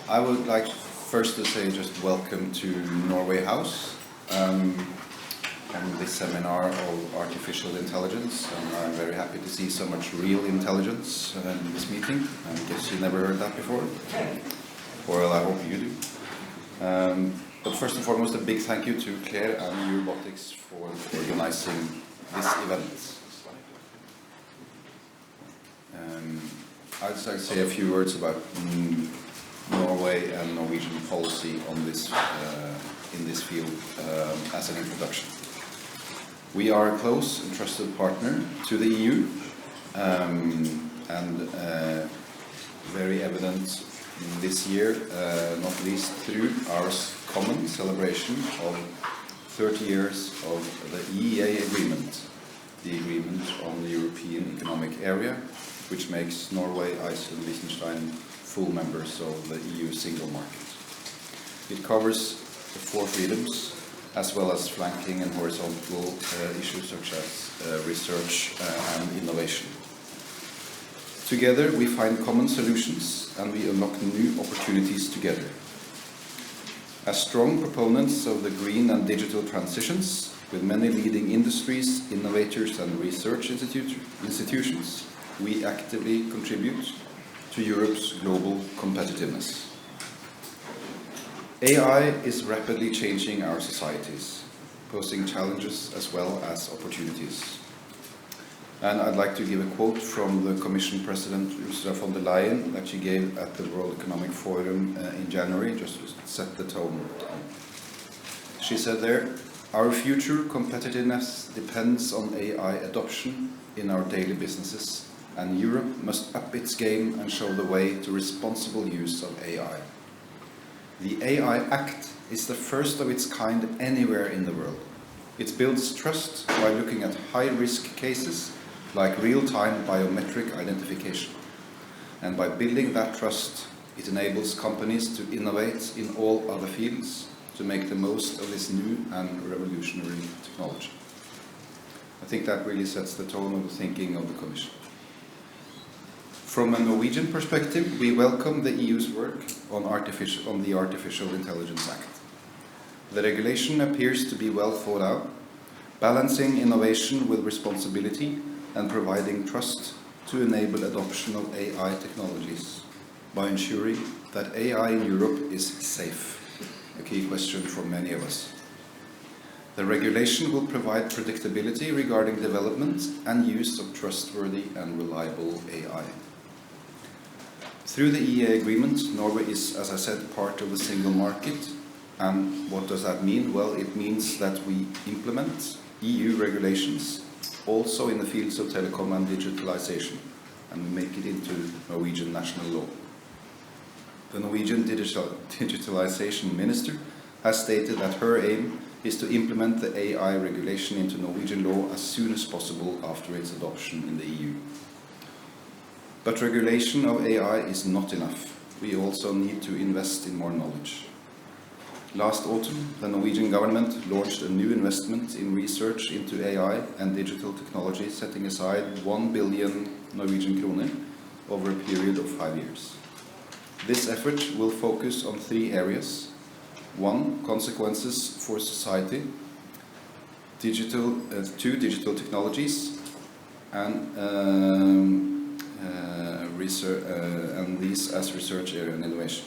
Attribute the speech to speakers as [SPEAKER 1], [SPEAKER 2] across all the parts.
[SPEAKER 1] I would like first to say just welcome to Norway House on this seminar of artificial intelligence, and I'm very happy to see so much real intelligence in this meeting. I guess you never heard that before, or I hope you do. But first and foremost, a big thank you to Claire and euRobotics for organizing this event. I'd just like to say a few words about Norway and Norwegian policy on this in this field as an introduction. We are a close and trusted partner to the EU, and very evident this year, not least through our common celebration of 30 years of the EEA agreement, the agreement on the European Economic Area, which makes Norway, Iceland, Liechtenstein full members of the EU single market. It covers the 4 freedoms, as well as flanking and horizontal issues such as research and innovation. Together we find common solutions and we unlock new opportunities together. As strong proponents of the green and digital transitions, with many leading industries, innovators and research institutions, we actively contribute to Europe's global competitiveness. AI is rapidly changing our societies, posing challenges as well as opportunities. And I'd like to give a quote from the Commission President Ursula von der Leyen that she gave at the World Economic Forum in January, just to set the tone. She said there, "Our future competitiveness depends on AI adoption in our daily businesses, and Europe must up its game and show the way to responsible use of AI. The AI Act is the first of its kind anywhere in the world. It builds trust by looking at high-risk cases like real-time biometric identification. And by building that trust, it enables companies to innovate in all other fields to make the most of this new and revolutionary technology." I think that really sets the tone of the thinking of the Commission. From a Norwegian perspective, we welcome the EU's work on the Artificial Intelligence Act. The regulation appears to be well thought out, balancing innovation with responsibility and providing trust to enable adoption of AI technologies by ensuring that AI in Europe is safe, a key question for many of us. The regulation will provide predictability regarding development and use of trustworthy and reliable AI. Through the EEA agreement, Norway is, as I said, part of the single market. And what does that mean? Well, it means that we implement EU regulations also in the fields of telecom and digitalization, and we make it into Norwegian national law. The Norwegian digitalization minister has stated that her aim is to implement the AI regulation into Norwegian law as soon as possible after its adoption in the EU. But regulation of AI is not enough. We also need to invest in more knowledge. Last autumn, the Norwegian government launched a new investment in research into AI and digital technology, setting aside 1 billion Norwegian kroner over a period of 5 years. This effort will focus on 3 areas. 1, consequences for society, 2, digital technologies, and these as research area and innovation.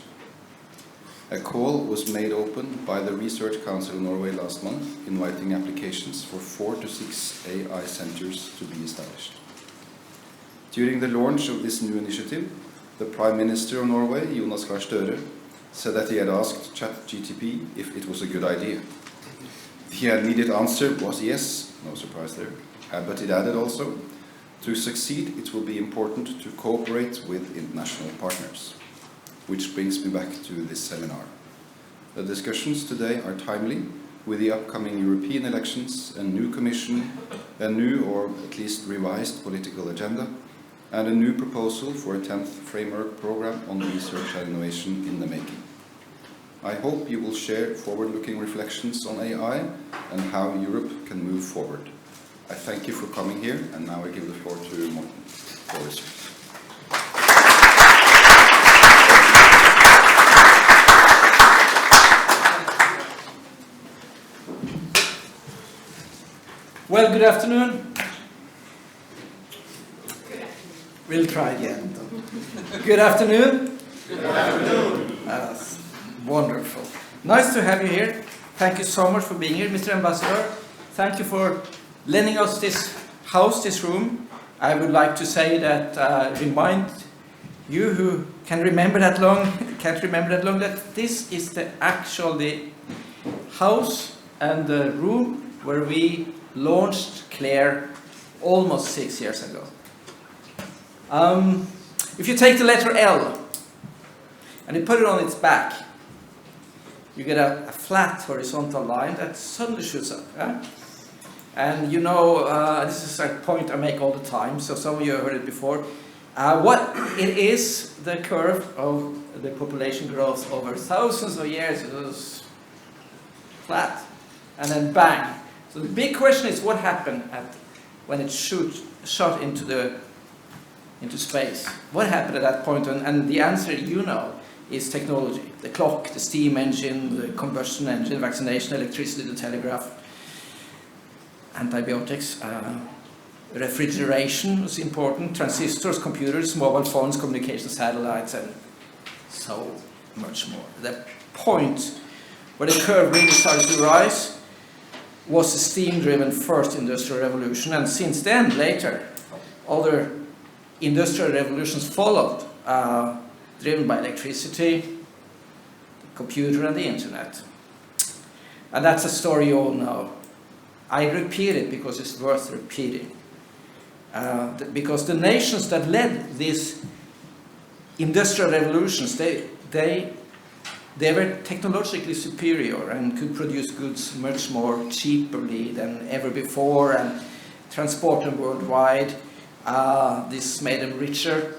[SPEAKER 1] A call was made open by the Research Council of Norway last month, inviting applications for 4 to 6 AI centers to be established. During the launch of this new initiative, the Prime Minister of Norway, Jonas Gahr Støre, said that he had asked ChatGPT if it was a good idea. The immediate answer was yes, no surprise there, but it added also, to succeed it will be important to cooperate with international partners. Which brings me back to this seminar. The discussions today are timely, with the upcoming European elections, a new commission, a new or at least revised political agenda, and a new proposal for a 10th framework program on research and innovation in the making. I hope you will share forward-looking reflections on AI and how Europe can move forward. I thank you for coming here, and now I give the floor to Morten for research.
[SPEAKER 2] Well, good afternoon. We'll try again. Good afternoon.
[SPEAKER 3] Good afternoon.
[SPEAKER 2] That's wonderful. Nice to have you here. Thank you so much for being here, Mr. Ambassador. Thank you for lending us this house, this room. I would like to say that, remind you who can't remember that long, that this is the house and the room where we launched Claire almost 6 years ago. If you take the letter L and you put it on its back, you get a flat horizontal line that suddenly shoots up. Yeah? And you know, this is a point I make all the time, so some of you have heard it before. What it is, the curve of the population growth over thousands of years, it was flat, and then bang. So the big question is what happened when it shot into space? What happened at that point? And the answer, you know, is technology. The clock, the steam engine, the combustion engine, vaccination, electricity, the telegraph, antibiotics, refrigeration was important, transistors, computers, mobile phones, communication satellites, and so much more. The point where the curve really started to rise was the steam-driven first industrial revolution, and since then, later, other industrial revolutions followed, driven by electricity, the computer, and the internet. And that's a story you all know. I repeat it because it's worth repeating. Because the nations that led these industrial revolutions, they were technologically superior and could produce goods much more cheaply than ever before and transport them worldwide. This made them richer,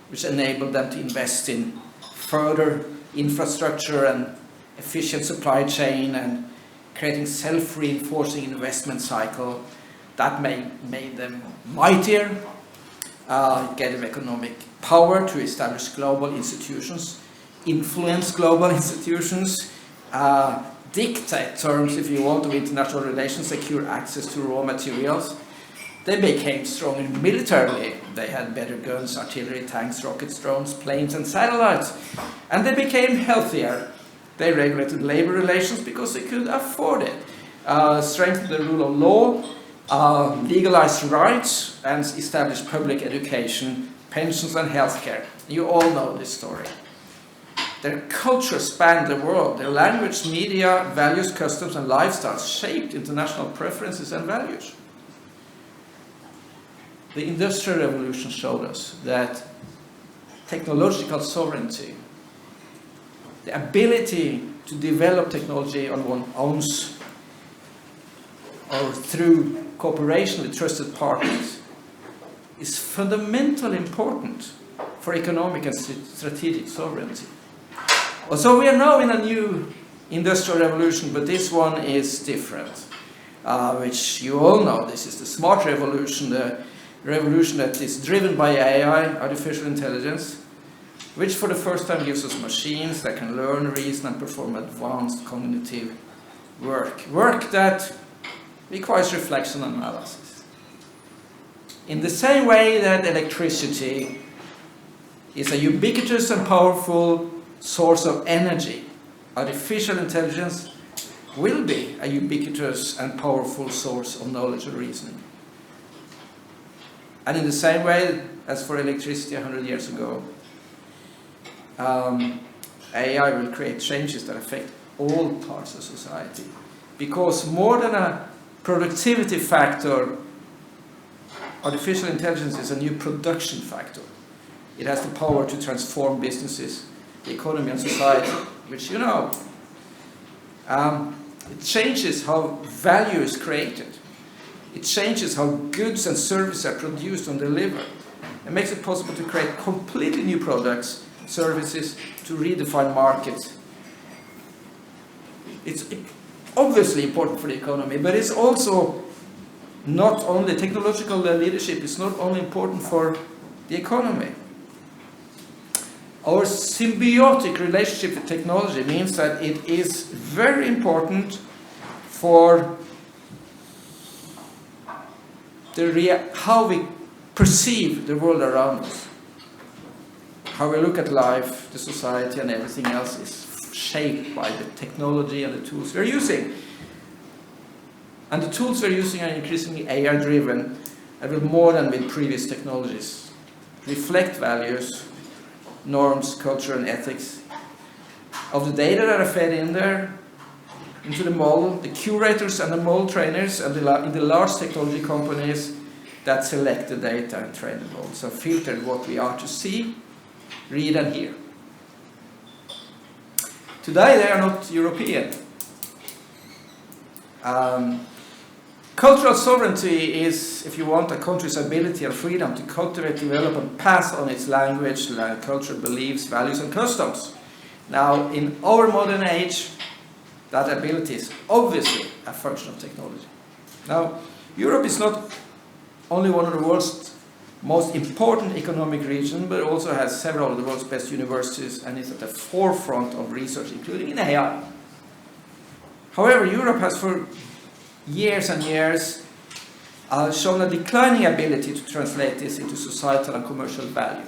[SPEAKER 2] which enabled them to invest in further infrastructure and efficient supply chain and creating self-reinforcing investment cycle. That made them mightier, gave them economic power to establish global institutions, influence global institutions, dictate terms, if you want, of international relations, secure access to raw materials. They became stronger militarily. They had better guns, artillery, tanks, rockets, drones, planes, and satellites. And they became healthier. They regulated labor relations because they could afford it, strengthened the rule of law, legalized rights, and established public education, pensions, and healthcare. You all know this story. Their culture spanned the world. Their language, media, values, customs, and lifestyles shaped international preferences and values. The Industrial Revolution showed us that technological sovereignty, the ability to develop technology on one's own or through cooperation with trusted partners, is fundamentally important for economic and strategic sovereignty. So we are now in a new industrial revolution, but this one is different, which you all know. This is the smart revolution, the revolution that is driven by AI, artificial intelligence, which for the first time gives us machines that can learn, reason, and perform advanced cognitive work that requires reflection and analysis. In the same way that electricity is a ubiquitous and powerful source of energy, artificial intelligence will be a ubiquitous and powerful source of knowledge and reasoning. And in the same way as for electricity 100 years ago, AI will create changes that affect all parts of society. Because more than a productivity factor, artificial intelligence is a new production factor. It has the power to transform businesses, the economy, and society, which you know. It changes how value is created. It changes how goods and services are produced and delivered. It makes it possible to create completely new products, services, to redefine markets. It's obviously important for the economy, but it's also not only technological leadership is not only important for the economy. Our symbiotic relationship with technology means that it is very important for how we perceive the world around us. How we look at life, the society, and everything else is shaped by the technology and the tools we're using. And the tools we're using are increasingly AI-driven and with more than with previous technologies. Reflect values, norms, culture, and ethics of the data that are fed in there, into the model, the curators and the model trainers and in the large technology companies that select the data and train the model. So filter what we are to see, read and hear. Today they are not European. Cultural sovereignty is, if you want, a country's ability and freedom to cultivate, develop and pass on its language, cultural beliefs, values and customs. Now, in our modern age, that ability is obviously a function of technology. Now, Europe is not only one of the world's most important economic regions, but also has several of the world's best universities and is at the forefront of research, including in AI. However, Europe has for years and years shown a declining ability to translate this into societal and commercial value.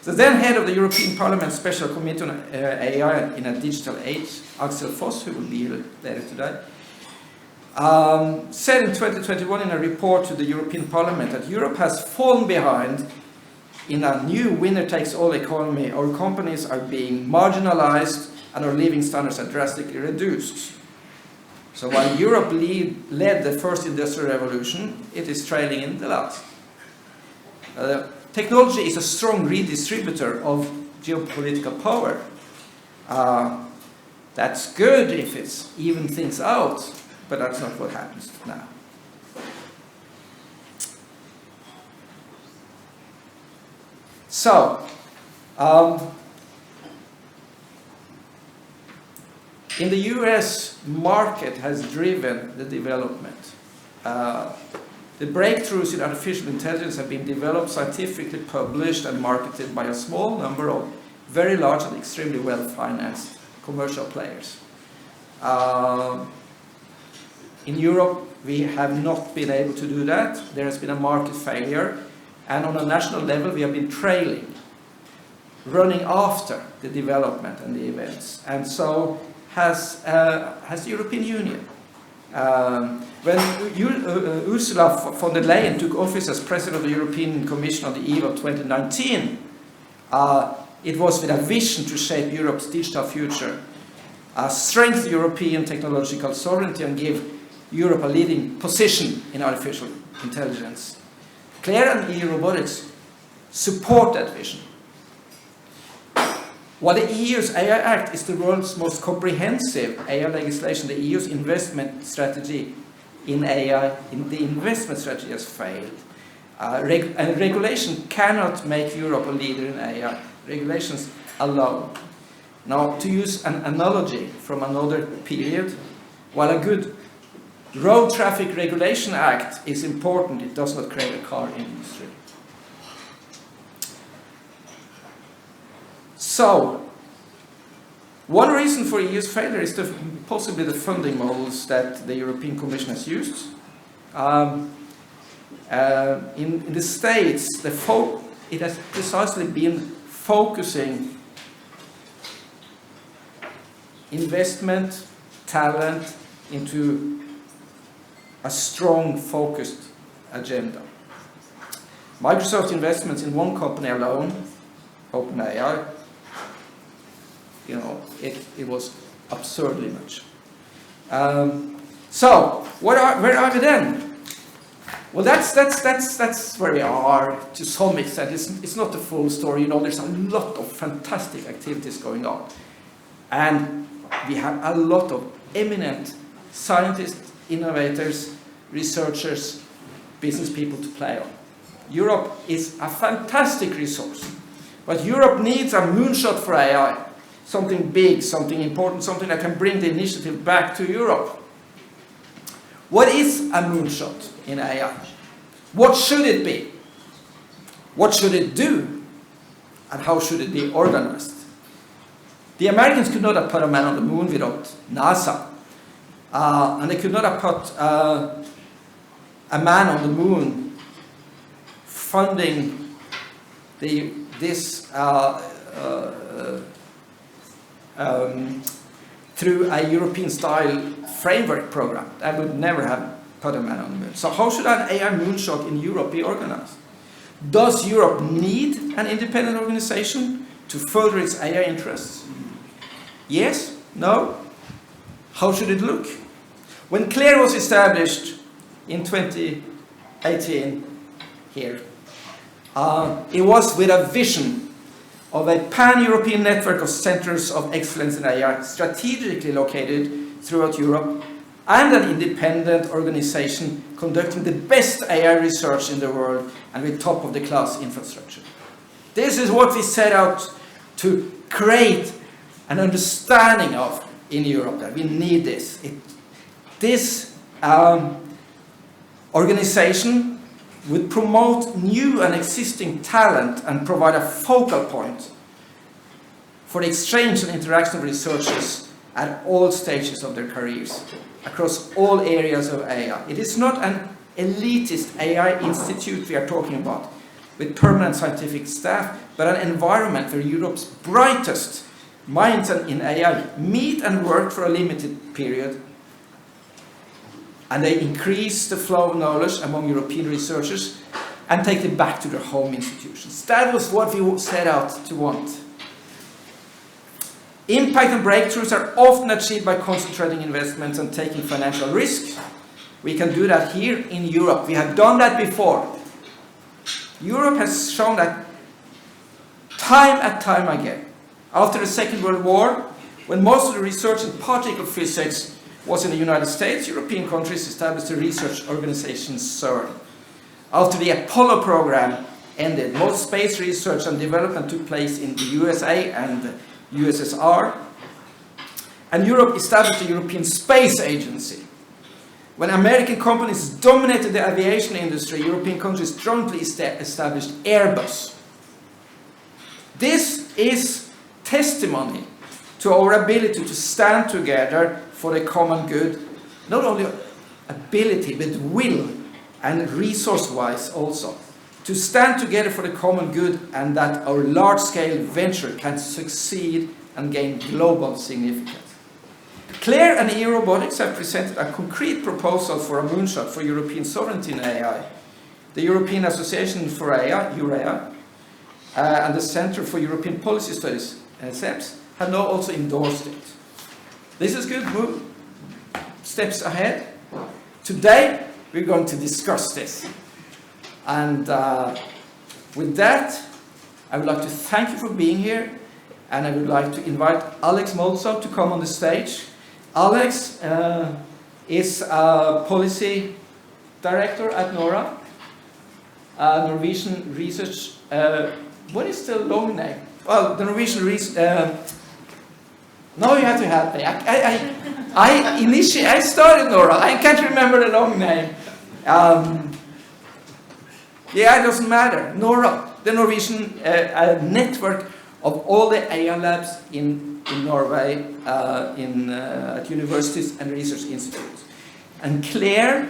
[SPEAKER 2] The then head of the European Parliament Special Committee on AI in a Digital Age, Axel Voss, who will be here later today, said in 2021 in a report to the European Parliament that Europe has fallen behind in a new winner-takes-all economy. Our companies are being marginalized and our living standards are drastically reduced. So while Europe led the first industrial revolution, it is trailing in the last. Technology is a strong redistributor of geopolitical power. That's good if it's even things out, but that's not what happens now. So, in the US, market has driven the development. The breakthroughs in artificial intelligence have been developed, scientifically published and marketed by a small number of very large and extremely well-financed commercial players. In Europe, we have not been able to do that. There has been a market failure, and on a national level, we have been trailing, running after the development and the events. And so has the European Union. When Ursula von der Leyen took office as President of the European Commission on the eve of 2019, it was with a vision to shape Europe's digital future, strengthen European technological sovereignty and give Europe a leading position in artificial intelligence. Claire and EuRobotics support that vision. While the EU's AI Act is the world's most comprehensive AI legislation, the EU's investment strategy in AI, the investment strategy has failed. And regulation cannot make Europe a leader in AI. Regulations alone. Now, to use an analogy from another period, while a good Road Traffic Regulation Act is important, it does not create a car industry. So, one reason for EU's failure is possibly the funding models that the European Commission has used. In the States, it has precisely been focusing investment, talent into a strong, focused agenda. Microsoft's investments in one company alone, OpenAI, it was absurdly much. So, where are we then? Well, that's where we are to some extent. It's not the full story. There's a lot of fantastic activities going on, and we have a lot of eminent scientists, innovators, researchers, business people to play on. Europe is a fantastic resource, but Europe needs a moonshot for AI. Something big, something important, something that can bring the initiative back to Europe. What is a moonshot in AI? What should it be? What should it do? And how should it be organized? The Americans could not have put a man on the moon without NASA. and they could not have put a man on the moon funding this through a European-style framework program. That would never have put a man on the moon. So how should an AI moonshot in Europe be organized? Does Europe need an independent organization to further its AI interests? Yes? No? How should it look? When CLARE was established in 2018 here, it was with a vision of a pan-European network of centers of excellence in AI, strategically located throughout Europe, and an independent organization conducting the best AI research in the world and with top-of-the-class infrastructure. This is what we set out to create an understanding of in Europe, that we need this. This organization would promote new and existing talent and provide a focal point for the exchange and interaction of researchers at all stages of their careers, across all areas of AI. It is not an elitist AI institute we are talking about, with permanent scientific staff, but an environment where Europe's brightest minds in AI meet and work for a limited period, and they increase the flow of knowledge among European researchers and take it back to their home institutions. That was what we set out to want. Impact and breakthroughs are often achieved by concentrating investments and taking financial risk. We can do that here in Europe. We have done that before. Europe has shown that time and time again. After the Second World War, when most of the research in particle physics was in the United States, European countries established a research organization, CERN. After the Apollo program ended, most space research and development took place in the USA and the USSR, and Europe established the European Space Agency. When American companies dominated the aviation industry, European countries jointly established Airbus. This is testimony to our ability to stand together for the common good, not only ability, but will, and resource-wise also, to stand together for the common good, and that our large-scale venture can succeed and gain global significance. CLARE and euRobotics have presented a concrete proposal for a moonshot for European sovereignty in AI. The European Association for AI, EurAI, and the Centre for European Policy Studies, CEPS, have now also endorsed it. This is good move. Steps ahead. Today, we're going to discuss this. And with that, I would like to thank you for being here, and I would like to invite Alex Molso to come on the stage. Alex is a policy director at NORA, Norwegian Research. What is the long name? Well, the Norwegian Research. Now you have to help me. I started NORA. I can't remember the long name. Yeah, it doesn't matter. NORA, the Norwegian network of all the AI labs in Norway, at universities and research institutes. And CLARE,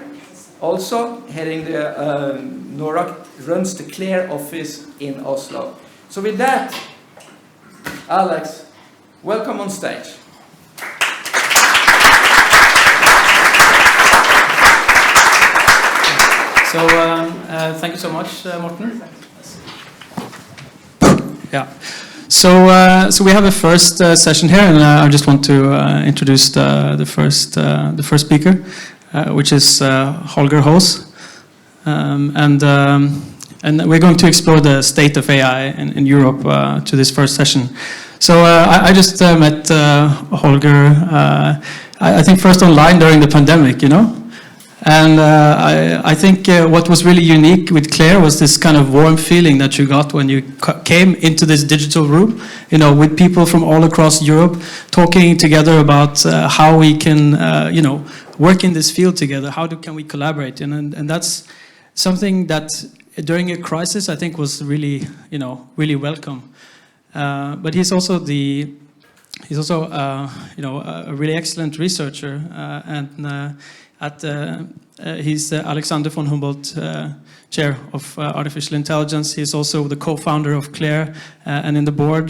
[SPEAKER 2] also heading the NORA, runs the CLARE office in Oslo. So with that, Alex, welcome on stage.
[SPEAKER 3] So thank you so much, Morten. Yeah. So we have a first session here, and I just want to introduce the first speaker, which is Holger Voss, and we're going to explore the state of AI in Europe to this first session. So I just met Holger, I think first online during the pandemic, you know. And I think what was really unique with CLARE was this kind of warm feeling that you got when you came into this digital room, you know, with people from all across Europe talking together about how we can, you know, work in this field together. How can we collaborate? And that's something that during a crisis I think was really, you know, really welcome. But he's also the he's also a really excellent researcher, he's Alexander von Humboldt Chair of Artificial Intelligence. He's also the co-founder of CLAIRE, and in the board.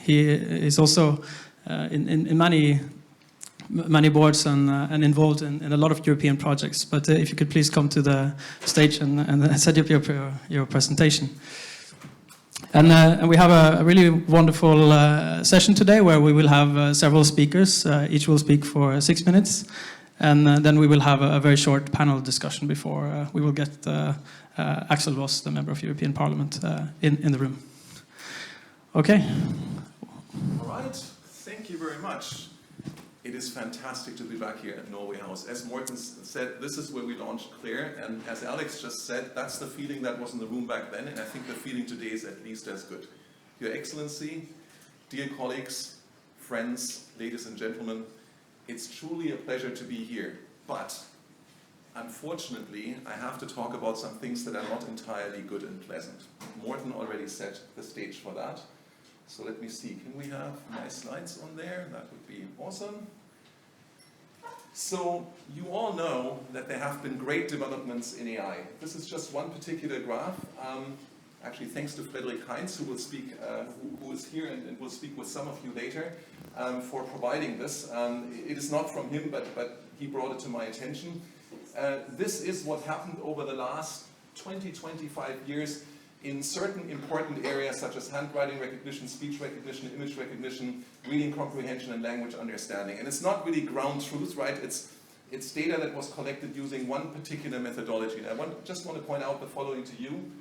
[SPEAKER 3] He is also in many boards and involved in a lot of European projects. But if you could please come to the stage and set up your presentation. And we have a really wonderful session today where we will have several speakers. Each will speak for 6 minutes. And then we will have a very short panel discussion before we will get Axel Voss, the member of European Parliament, in the room. Okay.
[SPEAKER 4] All right. Thank you very much. It is fantastic to be back here at Norway House. As Morten said, this is where we launched CLAIRE, and as Alex just said, that's the feeling that was in the room back then, and I think the feeling today is at least as good. Your Excellency, dear colleagues, friends, ladies and gentlemen, it's truly a pleasure to be here, but unfortunately, I have to talk about some things that are not entirely good and pleasant. Morten already set the stage for that. So let me see, can we have my slides on there? That would be awesome. So you all know that there have been great developments in AI. This is just one particular graph. Actually, thanks to Frederick Heinz, who will speak, who is here and will speak with some of you later, for providing this. It is not from him, but he brought it to my attention. This is what happened over the last 20-25 years in certain important areas such as handwriting recognition, speech recognition, image recognition, reading comprehension, and language understanding. And it's not really ground truth, right? It's data that was collected using one particular methodology. And I just want to point out the following to you.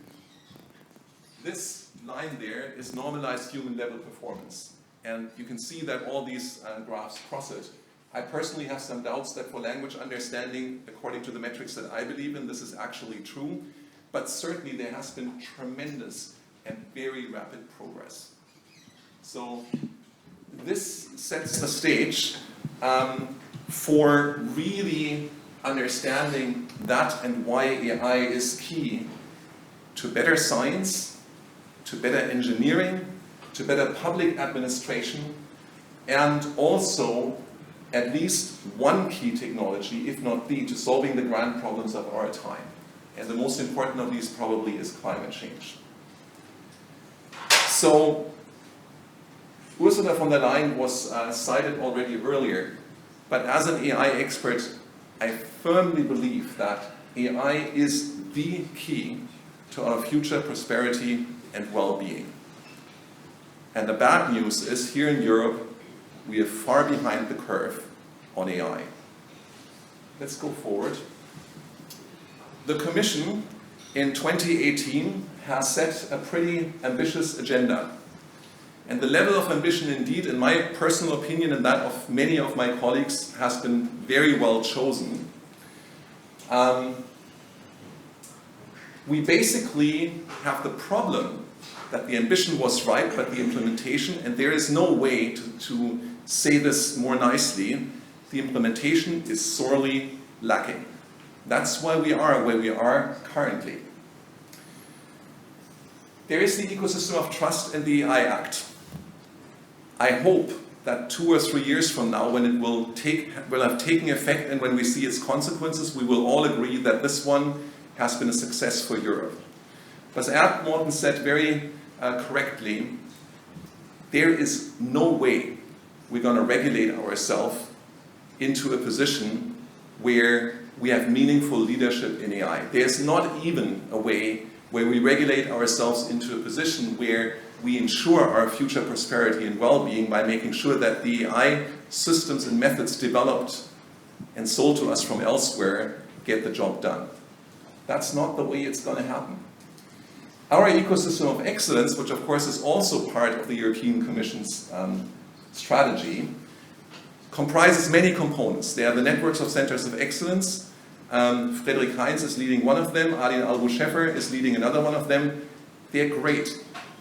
[SPEAKER 4] This line there is normalized human level performance. And you can see that all these graphs cross it. I personally have some doubts that for language understanding, according to the metrics that I believe in, this is actually true. But certainly there has been tremendous and very rapid progress. So this sets the stage for really understanding that and why AI is key to better science, to better engineering, to better public administration, and also at least one key technology, if not the, to solving the grand problems of our time. And the most important of these probably is climate change. So, Ursula von der Leyen was cited already earlier, but as an AI expert, I firmly believe that AI is the key to our future prosperity and well-being. And the bad news is here in Europe, we are far behind the curve on AI. Let's go forward. The Commission in 2018 has set a pretty ambitious agenda. And the level of ambition indeed, in my personal opinion and that of many of my colleagues, has been very well chosen. We basically have the problem that the ambition was right, but the implementation, and there is no way to say this more nicely, the implementation is sorely lacking. That's why we are where we are currently. There is the ecosystem of trust in the AI Act. I hope that 2 or 3 years from now, when it will have taken effect and when we see its consequences, we will all agree that this one has been a success for Europe. But as Morten said very correctly, there is no way we're going to regulate ourselves into a position where we have meaningful leadership in AI. There's not even a way where we regulate ourselves into a position where we ensure our future prosperity and well-being by making sure that the AI systems and methods developed and sold to us from elsewhere get the job done. That's not the way it's going to happen. Our ecosystem of excellence, which of course is also part of the European Commission's strategy, comprises many components. They are the networks of centers of excellence. Frederick Heinz is leading one of them. Adin Albu-Scheffer is leading another one of them. They're great.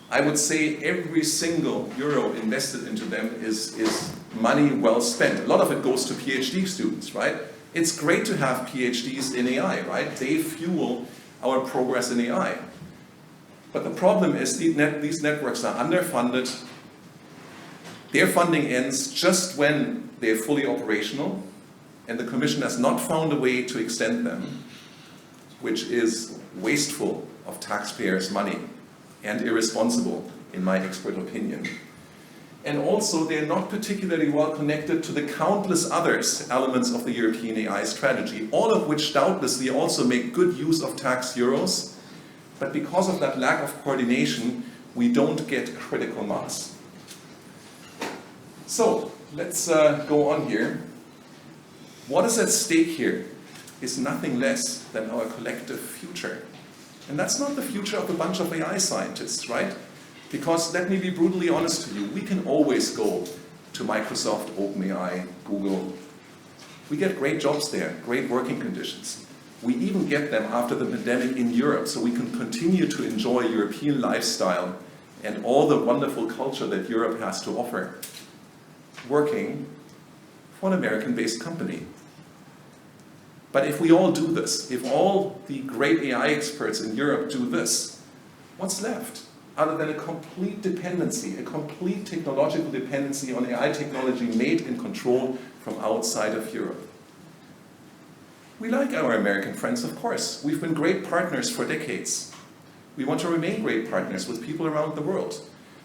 [SPEAKER 4] I would say every single euro invested into them is money well spent. A lot of it goes to PhD students, right? It's great to have PhDs in AI, right? They fuel our progress in AI. But the problem is these networks are underfunded, Their funding ends just when they're fully operational, and the Commission has not found a way to extend them, which is wasteful of taxpayers' money and irresponsible, in my expert opinion. And also, they're not particularly well connected to the countless other elements of the European AI strategy, all of which doubtlessly also make good use of tax euros, but because of that lack of coordination, we don't get critical mass. So, let's go on here. What is at stake here is nothing less than our collective future. And that's not the future of a bunch of AI scientists, right? Because let me be brutally honest to you, we can always go to Microsoft, OpenAI, Google. We get great jobs there, great working conditions. We even get them after the pandemic in Europe, so we can continue to enjoy European lifestyle and all the wonderful culture that Europe has to offer, working for an American-based company. But if we all do this, if all the great AI experts in Europe do this, what's left? Other than a complete dependency, a complete technological dependency on AI technology made and controlled from outside of Europe. We like our American friends, of course. We've been great partners for decades. We want to remain great partners with people around the world.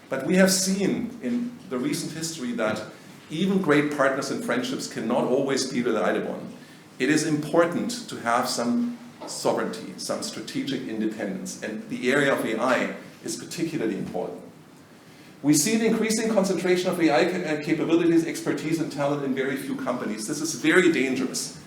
[SPEAKER 4] But we have seen in the recent history that even great partners and friendships cannot always be relied upon. It is important to have some sovereignty, some strategic independence, and the area of AI is particularly important. We see an increasing concentration of AI capabilities, expertise, and talent in very few companies. This is very dangerous.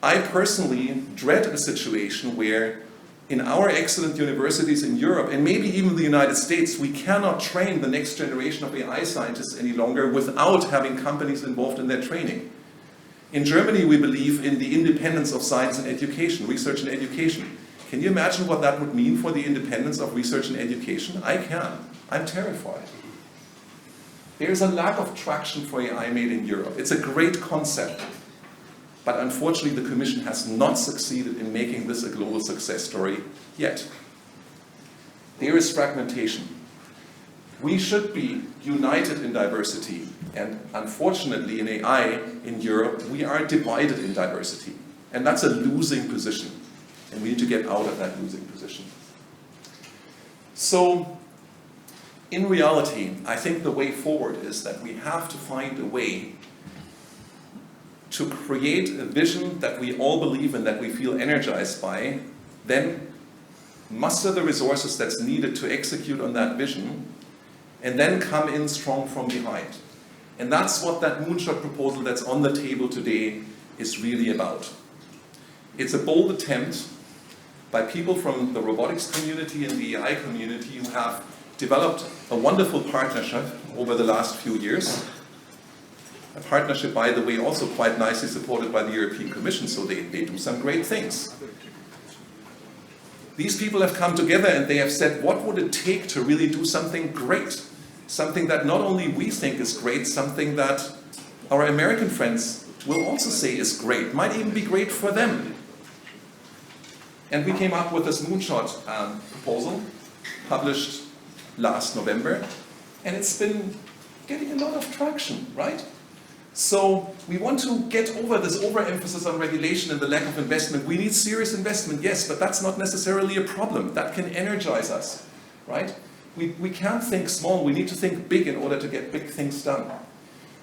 [SPEAKER 4] I personally dread a situation where in our excellent universities in Europe, and maybe even the United States, we cannot train the next generation of AI scientists any longer without having companies involved in their training. In Germany, we believe in the independence of science and education, research and education. Can you imagine what that would mean for the independence of research and education? I can. I'm terrified. There's a lack of traction for AI made in Europe. It's a great concept. But unfortunately, the Commission has not succeeded in making this a global success story yet. There is fragmentation. We should be united in diversity. And unfortunately, in AI in Europe, we are divided in diversity. And that's a losing position. And we need to get out of that losing position. So, in reality, I think the way forward is that we have to find a way to create a vision that we all believe in, that we feel energized by, then muster the resources that's needed to execute on that vision, and then come in strong from behind. And that's what that Moonshot proposal that's on the table today is really about. It's a bold attempt by people from the robotics community and the AI community who have developed a wonderful partnership over the last few years. A partnership, by the way, also quite nicely supported by the European Commission, so they do some great things. These people have come together and they have said, what would it take to really do something great? Something that not only we think is great, something that our American friends will also say is great, might even be great for them. And we came up with this Moonshot proposal, published last November, and it's been getting a lot of traction, right? So we want to get over this overemphasis on regulation and the lack of investment. We need serious investment, yes, but that's not necessarily a problem. That can energize us, right? We can't think small, we need to think big in order to get big things done.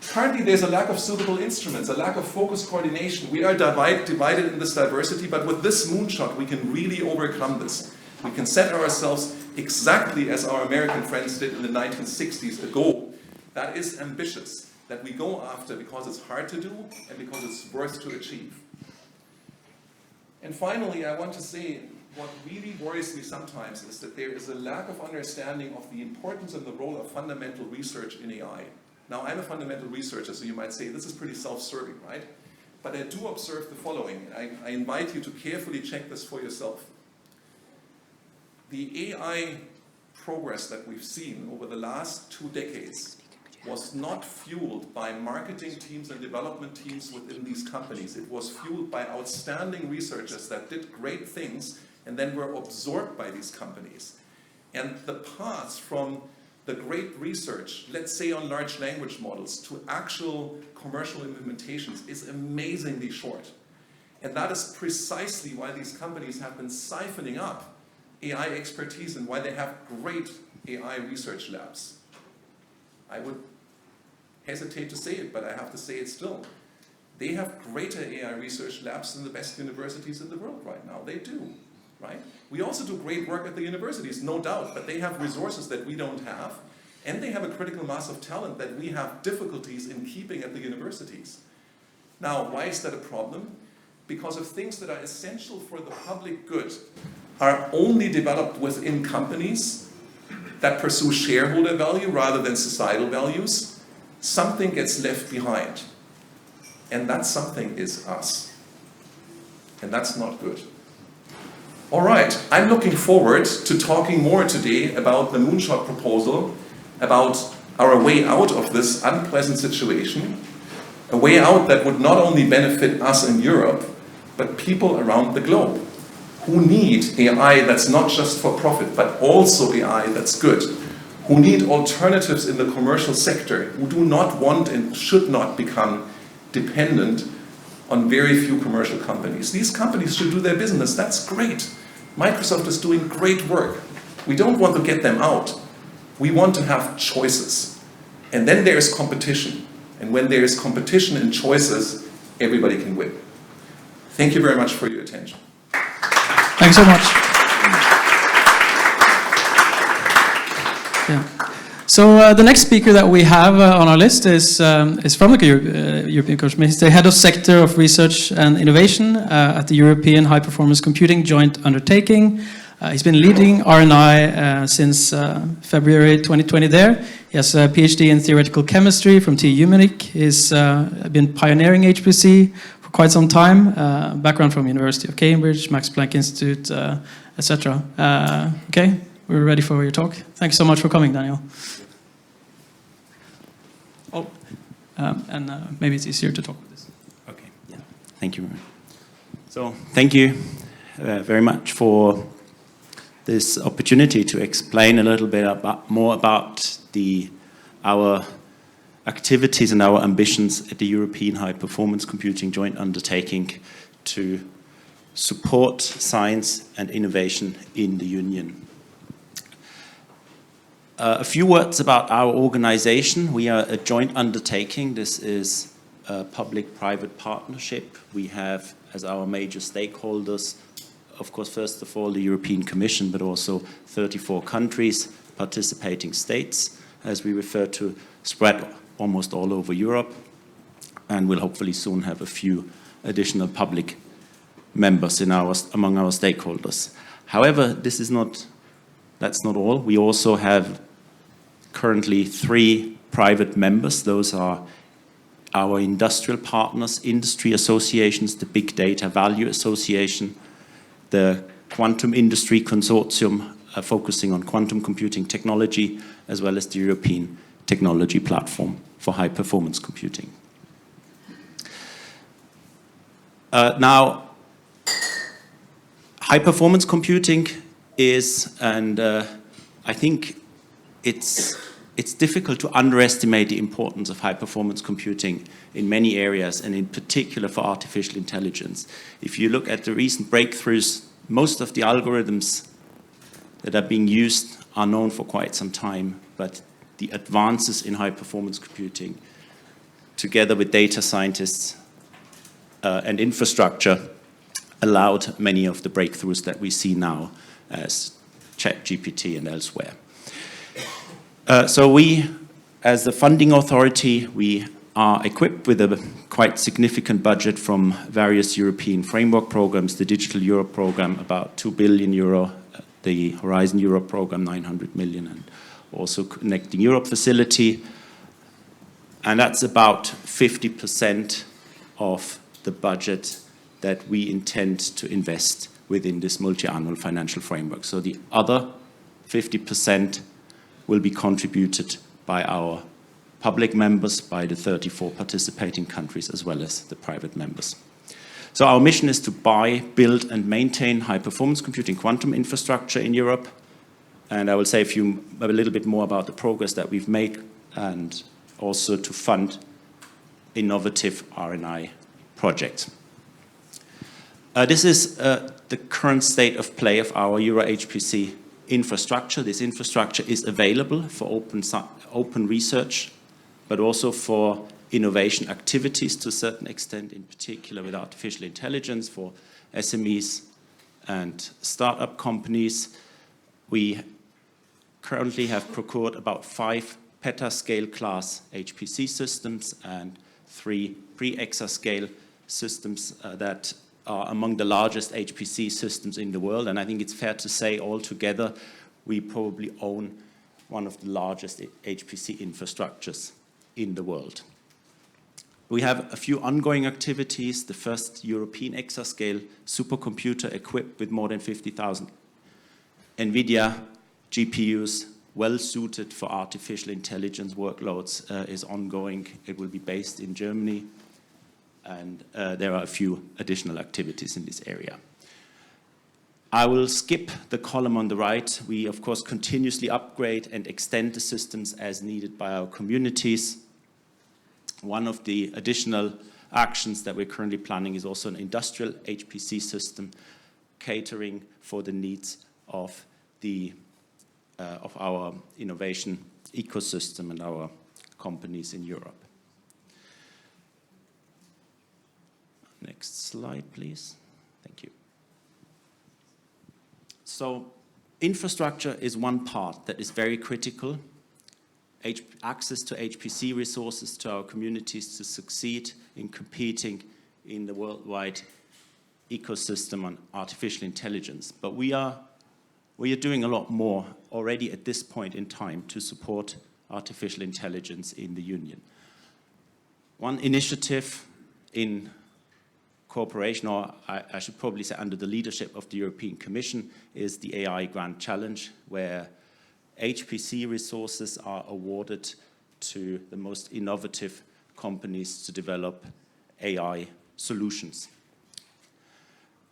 [SPEAKER 4] Currently there's a lack of suitable instruments, a lack of focused coordination. We are divided in this diversity, but with this Moonshot we can really overcome this. We can set ourselves exactly as our American friends did in the 1960s, a goal that is ambitious, that we go after because it's hard to do and because it's worth to achieve. And finally, I want to say what really worries me sometimes is that there is a lack of understanding of the importance and the role of fundamental research in AI. Now, I'm a fundamental researcher, so you might say this is pretty self-serving, right? But I do observe the following. I invite you to carefully check this for yourself. The AI progress that we've seen over the last 2 decades was not fueled by marketing teams and development teams within these companies. It was fueled by outstanding researchers that did great things and then were absorbed by these companies. And the path from the great research, let's say on large language models, to actual commercial implementations is amazingly short. And that is precisely why these companies have been siphoning up AI expertise and why they have great AI research labs. I would hesitate to say it, but I have to say it still. They have greater AI research labs than the best universities in the world right now. They do, right? We also do great work at the universities, no doubt, but they have resources that we don't have, and they have a critical mass of talent that we have difficulties in keeping at the universities. Now, why is that a problem? Because of things that are essential for the public good are only developed within companies that pursue shareholder value rather than societal values, something gets left behind. And that something is us. And that's not good. All right, I'm looking forward to talking more today about the Moonshot proposal, about our way out of this unpleasant situation, a way out that would not only benefit us in Europe, but people around the globe who need AI that's not just for profit, but also AI that's good, who need alternatives in the commercial sector, who do not want and should not become dependent on very few commercial companies. These companies should do their business, that's great. Microsoft is doing great work. We don't want to get them out. We want to have choices. And then there is competition. And when there is competition and choices, everybody can win. Thank you very much for your attention.
[SPEAKER 3] Thanks so much. Yeah. So the next speaker that we have on our list is from the European Commission. He's the head of sector of research and innovation at the European High Performance Computing Joint Undertaking. He's been leading RNI since February 2020 there. He has a PhD in theoretical chemistry from TU Munich. He's been pioneering HPC for quite some time. Background from University of Cambridge, Max Planck Institute, etc. Okay, we're ready for your talk. Thanks so much for coming, Daniel. Oh, and maybe it's easier to talk with this.
[SPEAKER 5] Okay, yeah, thank you. So, thank you very much for this opportunity to explain a little bit more about our activities and our ambitions at the European High Performance Computing Joint Undertaking to support science and innovation in the Union. A few words about our organization. We are a joint undertaking. This is a public-private partnership. We have as our major stakeholders, of course, first of all, the European Commission, but also 34 countries, participating states, as we refer to, spread almost all over Europe, and we'll hopefully soon have a few additional public members among our stakeholders. However, that's not all. We also have currently 3 private members. Those are our industrial partners, industry associations, the Big Data Value Association, the Quantum Industry Consortium focusing on quantum computing technology, as well as the European Technology Platform for High Performance Computing. Now, high performance computing is, and I think it's difficult to underestimate the importance of high performance computing in many areas, and in particular for artificial intelligence. If you look at the recent breakthroughs, most of the algorithms that are being used are known for quite some time, but the advances in high performance computing, together with data scientists and infrastructure, allowed many of the breakthroughs that we see now as ChatGPT and elsewhere. So we, as the funding authority, we are equipped with a quite significant budget from various European framework programs, the Digital Europe program, about 2 billion euro, the Horizon Europe program, 900 million, and also Connecting Europe facility. And that's about 50% of the budget that we intend to invest within this multi-annual financial framework. So the other 50% will be contributed by our public members, by the 34 participating countries, as well as the private members. So our mission is to buy, build, and maintain high-performance computing quantum infrastructure in Europe. And I will say a little bit more about the progress that we've made and also to fund innovative RNI projects. This is the current state of play of our EuroHPC infrastructure. This infrastructure is available for open research, but also for innovation activities to a certain extent, in particular with artificial intelligence for SMEs and startup companies. We currently have procured about 5 petascale class HPC systems and 3 pre-exascale systems that are among the largest HPC systems in the world. And I think it's fair to say altogether we probably own one of the largest HPC infrastructures in the world. We have a few ongoing activities. The first European exascale supercomputer equipped with more than 50,000 NVIDIA GPUs, well suited for artificial intelligence workloads, is ongoing. It will be based in Germany, and there are a few additional activities in this area. I will skip the column on the right. We, of course, continuously upgrade and extend the systems as needed by our communities. One of the additional actions that we're currently planning is also an industrial HPC system catering for the needs of our innovation ecosystem and our companies in Europe. Next slide, please. Thank you. So infrastructure is one part that is very critical. Access to HPC resources to our communities to succeed in competing in the worldwide ecosystem on artificial intelligence. But we are doing a lot more already at this point in time to support artificial intelligence in the Union. One initiative in cooperation, or I should probably say under the leadership of the European Commission, is the AI Grant Challenge, where HPC resources are awarded to the most innovative companies to develop AI solutions.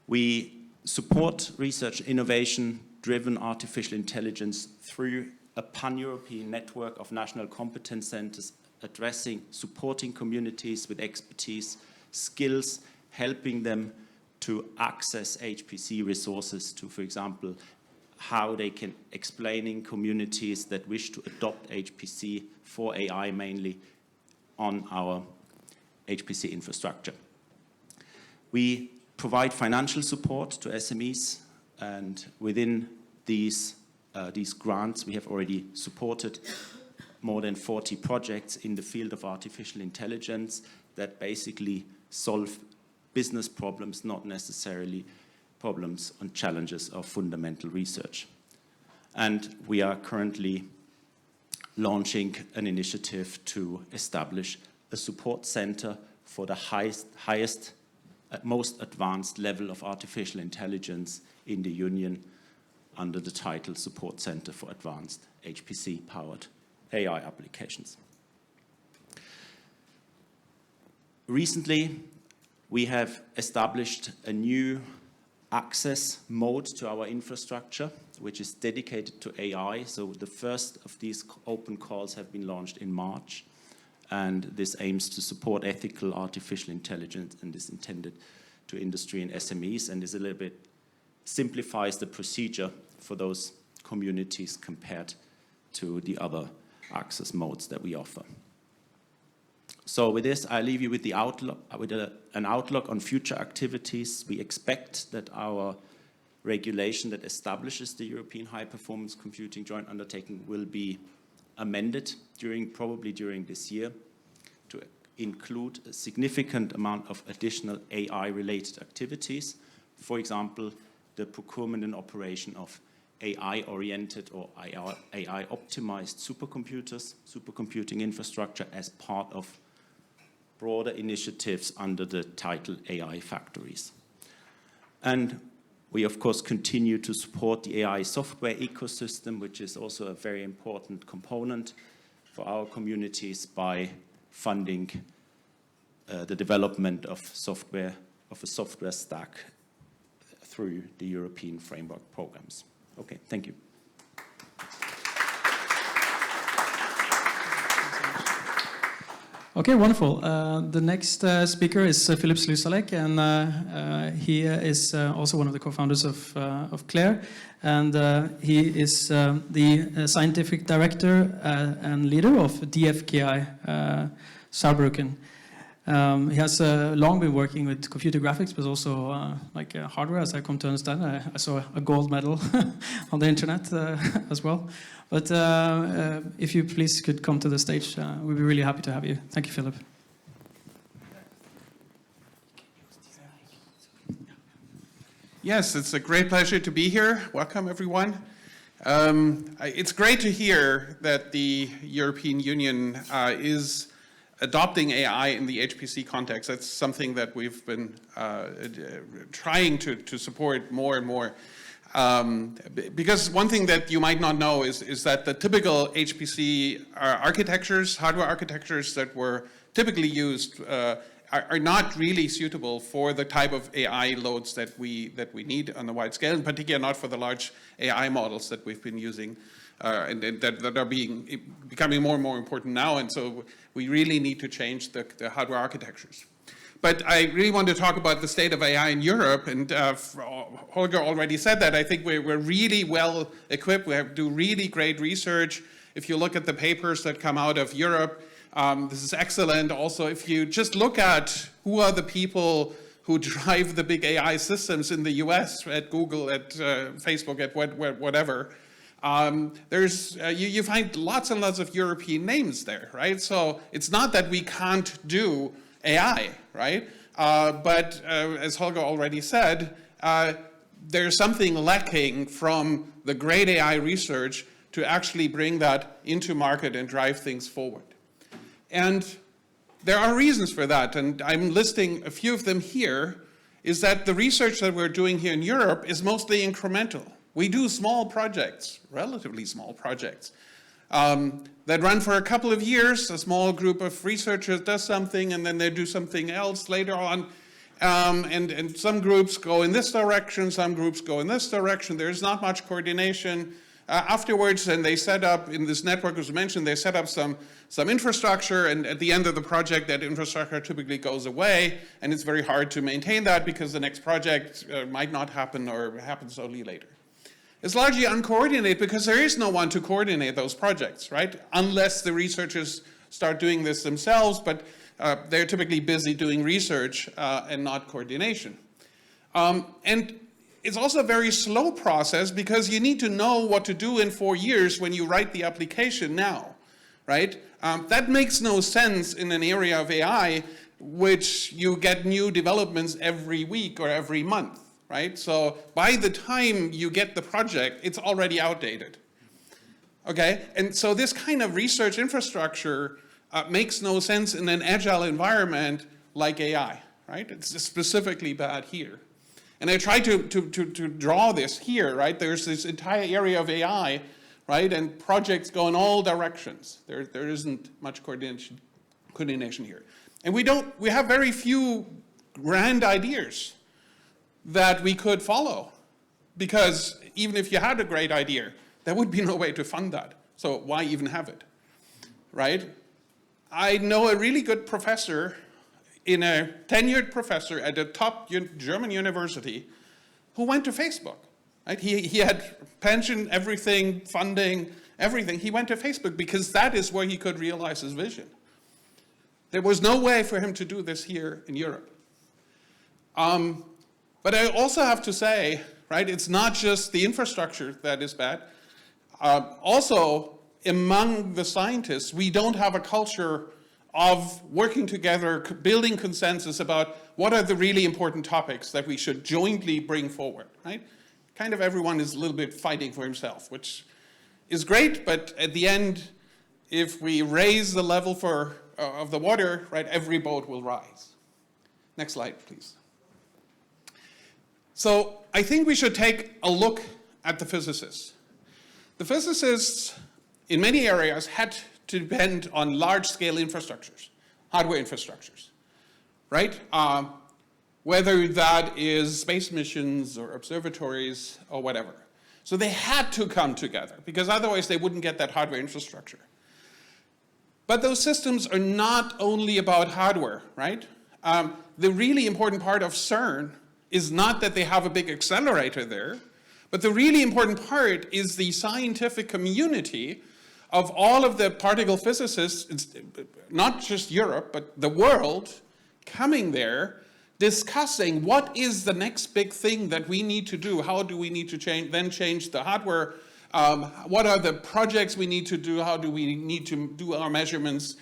[SPEAKER 5] We support research innovation-driven artificial intelligence through a pan-European network of national competence centers addressing, supporting communities with expertise, skills, helping them to access HPC resources to, for example, how they can explaining communities that wish to adopt HPC for AI mainly on our HPC infrastructure. We provide financial support to SMEs, and within these grants we have already supported more than 40 projects in the field of artificial intelligence that basically solve business problems, not necessarily problems and challenges of fundamental research. And we are currently launching an initiative to establish a support center for the highest, most advanced level of artificial intelligence in the Union under the title Support Center for Advanced HPC-Powered AI Applications. Recently, we have established a new access mode to our infrastructure, which is dedicated to AI. So the first of these open calls have been launched in March, and this aims to support ethical artificial intelligence and is intended to industry and SMEs, and is a little bit simplifies the procedure for those communities compared to the other access modes that we offer. So with this, I leave you with the outlook, an outlook on future activities. We expect that our regulation that establishes the European High Performance Computing Joint Undertaking will be amended probably during this year to include a significant amount of additional AI-related activities. For example, the procurement and operation of AI-oriented or AI-optimized supercomputers, supercomputing infrastructure as part of broader initiatives under the title AI Factories. And we, of course, continue to support the AI software ecosystem, which is also a very important component for our communities by funding the development of a software stack through the European framework programs. Okay, thank you.
[SPEAKER 3] Okay, wonderful. The next speaker is Philipp Slusallek, and he is also one of the co-founders of CLAIRE, and he is the scientific director and leader of DFKI Saarbrücken. He has long been working with computer graphics, but also hardware, as I come to understand. I saw a gold medal on the internet as well. But if you please could come to the stage, we'd be really happy to have you. Thank you, Philipp.
[SPEAKER 6] Yes, it's a great pleasure to be here. Welcome, everyone. It's great to hear that the European Union is adopting AI in the HPC context. That's something that we've been trying to support more and more. Because one thing that you might not know is that the typical HPC architectures, hardware architectures that were typically used are not really suitable for the type of AI loads that we need on a wide scale, in particular not for the large AI models that we've been using and that are becoming more and more important now. And so we really need to change the hardware architectures. But I really want to talk about the state of AI in Europe, and Holger already said that. I think we're really well equipped. We do really great research. If you look at the papers that come out of Europe, this is excellent. Also, if you just look at who are the people who drive the big AI systems in the US, at Google, at Facebook, at whatever, you find lots and lots of European names there, right? So it's not that we can't do AI, right? But as Holger already said, there's something lacking from the great AI research to actually bring that into market and drive things forward. And there are reasons for that, and I'm listing a few of them here, is that the research that we're doing here in Europe is mostly incremental. We do small projects, relatively small projects, that run for a couple of years. A small group of researchers does something, and then they do something else later on. And some groups go in this direction, some groups go in this direction. There's not much coordination. Afterwards, and they set up, in this network as mentioned, they set up some infrastructure, and at the end of the project, that infrastructure typically goes away, and it's very hard to maintain that because the next project might not happen or happens only later. It's largely uncoordinated because there is no one to coordinate those projects, right? Unless the researchers start doing this themselves, but they're typically busy doing research and not coordination. And it's also a very slow process because you need to know what to do in 4 years when you write the application now, right? That makes no sense in an area of AI which you get new developments every week or every month, right? So by the time you get the project, it's already outdated, okay? And so this kind of research infrastructure makes no sense in an agile environment like AI, right? It's specifically bad here. And I try to draw this here, right? There's this entire area of AI, right? And projects go in all directions. There isn't much coordination here. And we have very few grand ideas that we could follow. Because even if you had a great idea, there would be no way to fund that. So why even have it, right? I know a really good professor, a tenured professor at a top German university, who went to Facebook. Right? He had pension, everything, funding, everything. He went to Facebook because that is where he could realize his vision. There was no way for him to do this here in Europe. But I also have to say, right, it's not just the infrastructure that is bad. Also, among the scientists, we don't have a culture of working together, building consensus about what are the really important topics that we should jointly bring forward, right? Kind of everyone is a little bit fighting for himself, which is great, but at the end, if we raise the level of the water, right, every boat will rise. Next slide, please. So I think we should take a look at the physicists. The physicists, in many areas, had to depend on large-scale infrastructures, hardware infrastructures, right? Whether that is space missions or observatories or whatever. So they had to come together because otherwise they wouldn't get that hardware infrastructure. But those systems are not only about hardware, right? The really important part of CERN is not that they have a big accelerator there, but the really important part is the scientific community of all of the particle physicists, not just Europe, but the world, coming there, discussing what is the next big thing that we need to do, how do we need to change the hardware, what are the projects we need to do, how do we need to do our measurements.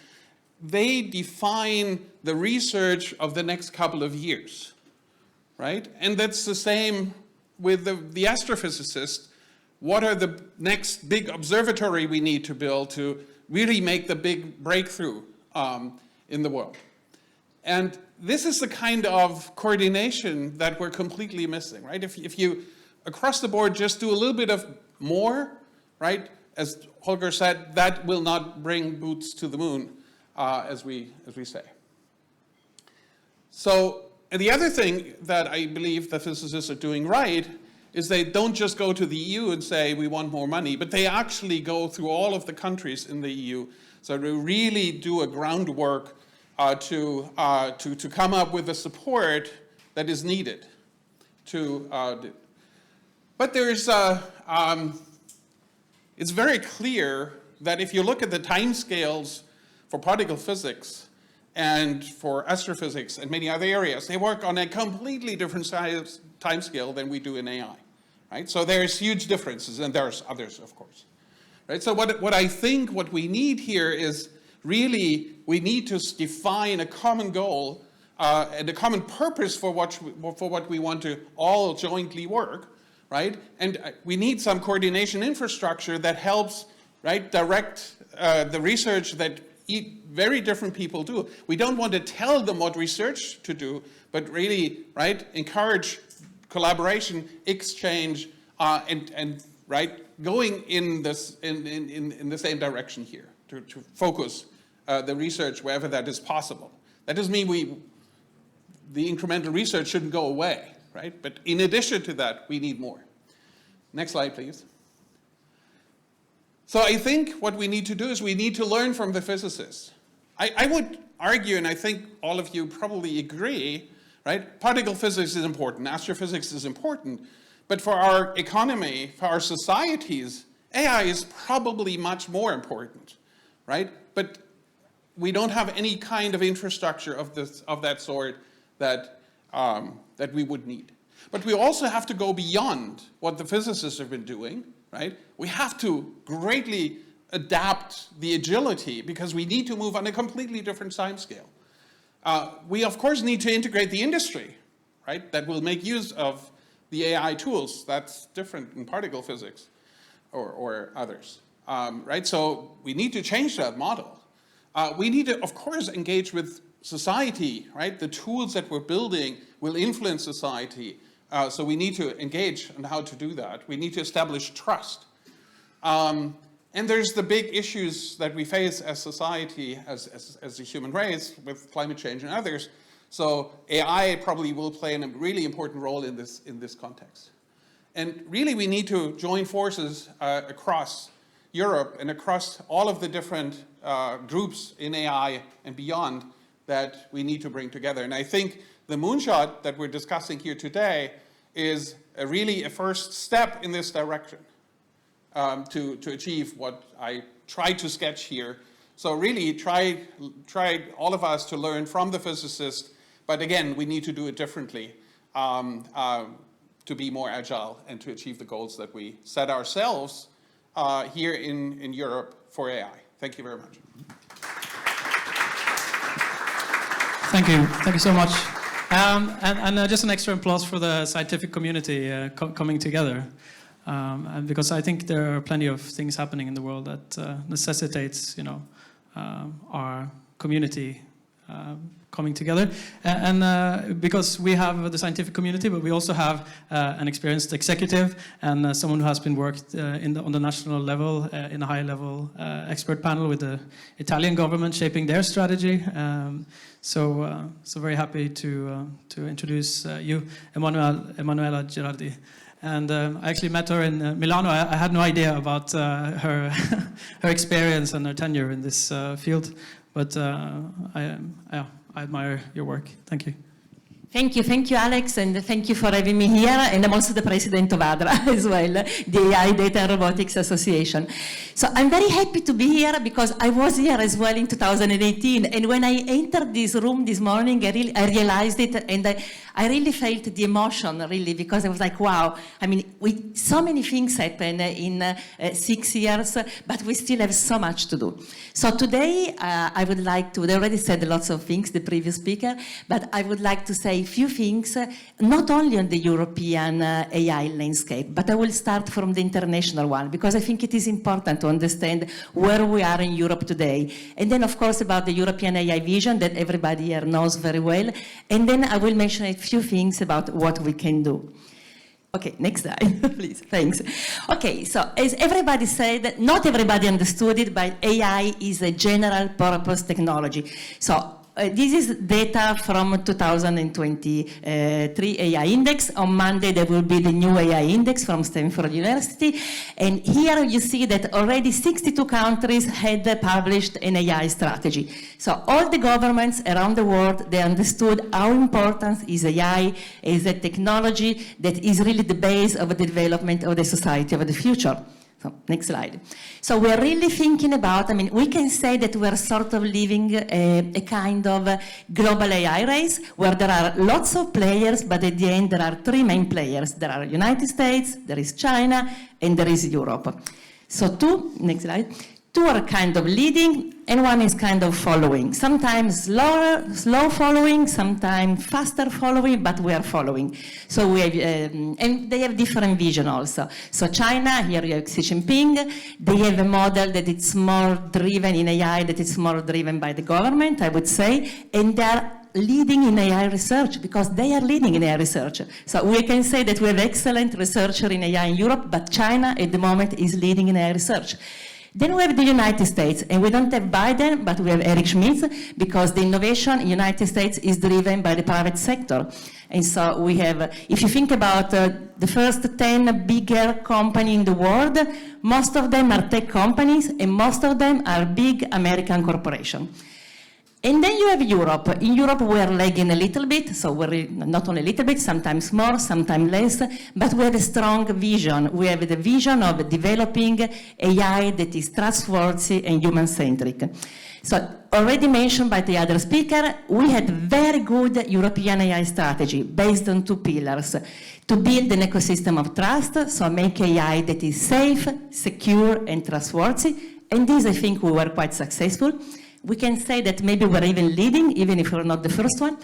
[SPEAKER 6] They define the research of the next couple of years, right? And that's the same with the astrophysicist. What are the next big observatory we need to build to really make the big breakthrough in the world? And this is the kind of coordination that we're completely missing, right? If you, across the board, just do a little bit of more, right? As Holger said, that will not bring boots to the moon, as we say. So, and the other thing that I believe the physicists are doing right is they don't just go to the EU and say, we want more money, but they actually go through all of the countries in the EU. So they really do a groundwork to come up with the support that is needed. But there's, it's very clear that if you look at the timescales for particle physics and for astrophysics and many other areas, they work on a completely different timescale than we do in AI, right? So there's huge differences, and there's others, of course, right? So what I think what we need here is really we need to define a common goal and a common purpose for what we want to all jointly work, right? And we need some coordination infrastructure that helps, right, direct the research that very different people do. We don't want to tell them what research to do, but really, right, encourage collaboration, exchange, and right, going in this in the same direction here to focus the research wherever that is possible. That doesn't mean the incremental research shouldn't go away, right? But in addition to that, we need more. Next slide, please. So I think what we need to do is we need to learn from the physicists. I would argue, and I think all of you probably agree, right? Particle physics is important, astrophysics is important, but for our economy, for our societies, AI is probably much more important, right? But we don't have any kind of infrastructure of that sort that we would need. But we also have to go beyond what the physicists have been doing, right? We have to greatly adapt the agility because we need to move on a completely different time scale. We, of course, need to integrate the industry, right? That will make use of the AI tools. That's different in particle physics or others, right? So we need to change that model. We need to, of course, engage with society, right? The tools that we're building will influence society. So we need to engage on how to do that. We need to establish trust. And there's the big issues that we face as society, as the human race, with climate change and others. So AI probably will play a really important role in this context. And really we need to join forces across Europe and across all of the different groups in AI and beyond that we need to bring together. And I think the Moonshot that we're discussing here today is really a first step in this direction to achieve what I tried to sketch here. So really try all of us to learn from the physicists, but again, we need to do it differently to be more agile and to achieve the goals that we set ourselves here in Europe for AI. Thank you very much.
[SPEAKER 3] Thank you so much. And just an extra applause for the scientific community coming together. And because I think there are plenty of things happening in the world that necessitates, our community coming together. And because we have the scientific community, but we also have an experienced executive and someone who has been worked on the national level in a high-level expert panel with the Italian government shaping their strategy. So very happy to introduce you, Emanuela Girardi. And I actually met her in Milano. I had no idea about her her experience and her tenure in this field, but I admire your work. Thank you.
[SPEAKER 7] Thank you, Alex, and thank you for having me here. And I'm also the president of ADRA as well, the AI Data and Robotics Association. So I'm very happy to be here because I was here as well in 2018. And when I entered this room this morning, I realized it, and I really felt the emotion, really, because I was like, wow. I mean, so many things happen in 6 years, but we still have so much to do. So today, I would like to, they already said lots of things, the previous speaker, but I would like to say a few things, not only on the European AI landscape, but I will start from the international one, because I think it is important to understand where we are in Europe today. And then, of course, about the European AI vision that everybody here knows very well. And then I will mention a few things about what we can do. Okay, next slide, please. Thanks. Okay, so as everybody said, not everybody understood it, but AI is a general purpose technology. So this is data from 2023 AI Index. On Monday, there will be the new AI Index from Stanford University. And here you see that already 62 countries had published an AI strategy. So all the governments around the world, they understood how important is AI as a technology that is really the base of the development of the society of the future. So, next slide. So we're really thinking about, I mean, we can say that we're sort of living a kind of global AI race where there are lots of players, but at the end there are three main players. There are United States, there is China, and there is Europe. So next slide. Two are kind of leading, and one is kind of following. Sometimes slow following, sometimes faster following, but we are following. So we have, and they have different vision also. So China, here you have Xi Jinping, they have a model that it's more driven in AI, that it's more driven by the government, I would say, and they are leading in AI research because they are leading in AI research. So we can say that we have excellent researchers in AI in Europe, but China at the moment is leading in AI research. Then we have the United States, and we don't have Biden, but we have Eric Schmidt, because the innovation in the United States is driven by the private sector. And so we have, if you think about the first 10 bigger companies in the world, most of them are tech companies, and most of them are big American corporations. And then you have Europe. In Europe, we are lagging a little bit, so we're not only a little bit, sometimes more, sometimes less, but we have a strong vision. We have the vision of developing AI that is trustworthy and human-centric. So, already mentioned by the other speaker, we had very good European AI strategy based on two pillars. To build an ecosystem of trust, so make AI that is safe, secure, and trustworthy. And this, I think, we were quite successful. We can say that maybe we're even leading, even if we're not the first one.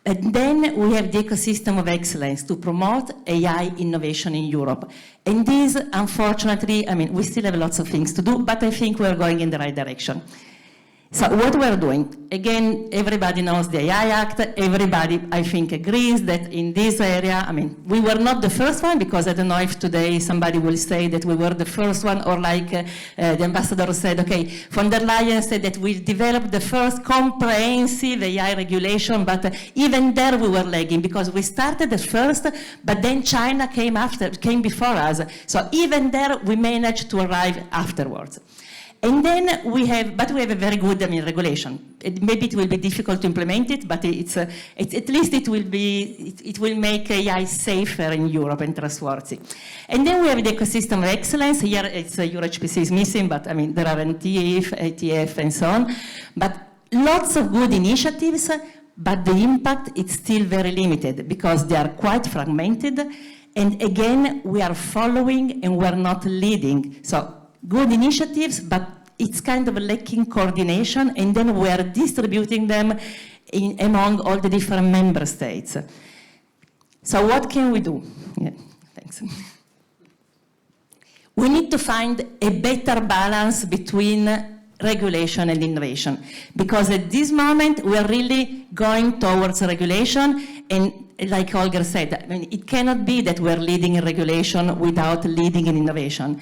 [SPEAKER 7] And then we have the ecosystem of excellence to promote AI innovation in Europe. And this, unfortunately, I mean, we still have lots of things to do, but I think we're going in the right direction. So what we're doing, again, everybody knows the AI Act. Everybody, I think, agrees that in this area, I mean, we were not the first one, because I don't know if today somebody will say that we were the first one, or like the ambassador said, okay, von der Leyen said that we developed the first comprehensive AI regulation, but even there we were lagging, because we started at first, but then China came before us. So even there we managed to arrive afterwards. And then we have a very good, regulation. Maybe it will be difficult to implement it, but at least it will make AI safer in Europe and trustworthy. And then we have the ecosystem of excellence. Here it's EuroHPC is missing, but I mean there are NTF, ATF, and so on. But lots of good initiatives, but the impact is still very limited because they are quite fragmented. And again, we are following and we're not leading. So good initiatives, but it's kind of lacking coordination, and then we're distributing them among all the different member states. So what can we do? Yeah, thanks. We need to find a better balance between regulation and innovation, because at this moment we're really going towards regulation, and like Holger said, I mean, it cannot be that we're leading in regulation without leading in innovation.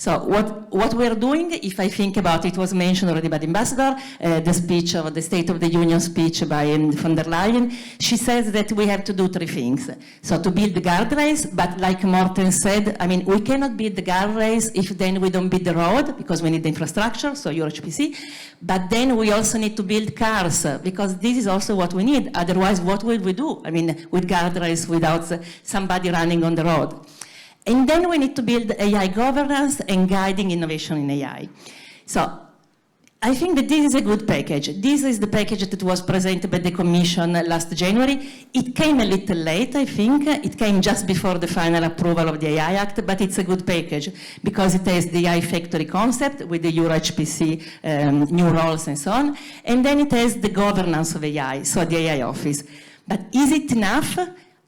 [SPEAKER 7] So what we're doing, if I think about it, was mentioned already by the ambassador, the speech of the State of the Union speech by von der Leyen. She says that we have to do three things. So to build the guardrails, but like Morten said, I mean, we cannot build the guardrails if then we don't build the road, because we need the infrastructure, so EuroHPC. But then we also need to build cars, because this is also what we need. Otherwise, what will we do? I mean, with guardrails, without somebody running on the road. And then we need to build AI governance and guiding innovation in AI. So I think that this is a good package. This is the package that was presented by the Commission last January. It came a little late, I think. It came just before the final approval of the AI Act, but it's a good package because it has the AI factory concept with the EuroHPC new roles and so on. And then it has the governance of AI, so the AI office. But is it enough?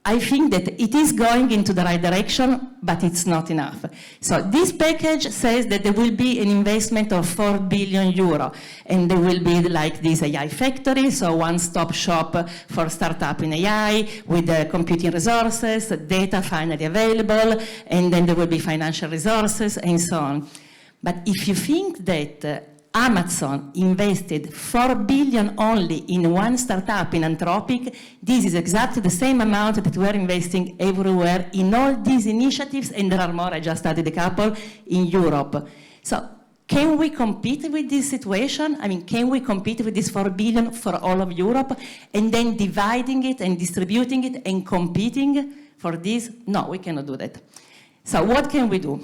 [SPEAKER 7] I think that it is going into the right direction, but it's not enough. So this package says that there will be an investment of 4 billion euro, and there will be like this AI factory, so one-stop shop for startup in AI with computing resources, data finally available, and then there will be financial resources and so on. But if you think that Amazon invested 4 billion only in one startup in Anthropic, this is exactly the same amount that we're investing everywhere in all these initiatives, and there are more, I just added a couple, in Europe. So can we compete with this situation? I mean, can we compete with this 4 billion for all of Europe, and then dividing it and distributing it and competing for this? No, we cannot do that. So what can we do?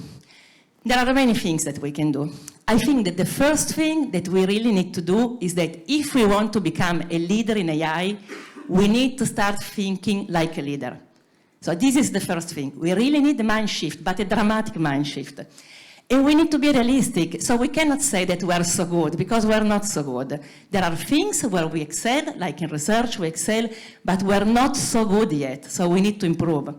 [SPEAKER 7] There are many things that we can do. I think that the first thing that we really need to do is that if we want to become a leader in AI, we need to start thinking like a leader. So this is the first thing. We really need a mind shift, but a dramatic mind shift. And we need to be realistic. So we cannot say that we are so good, because we are not so good. There are things where we excel, like in research we excel, but we are not so good yet. So we need to improve.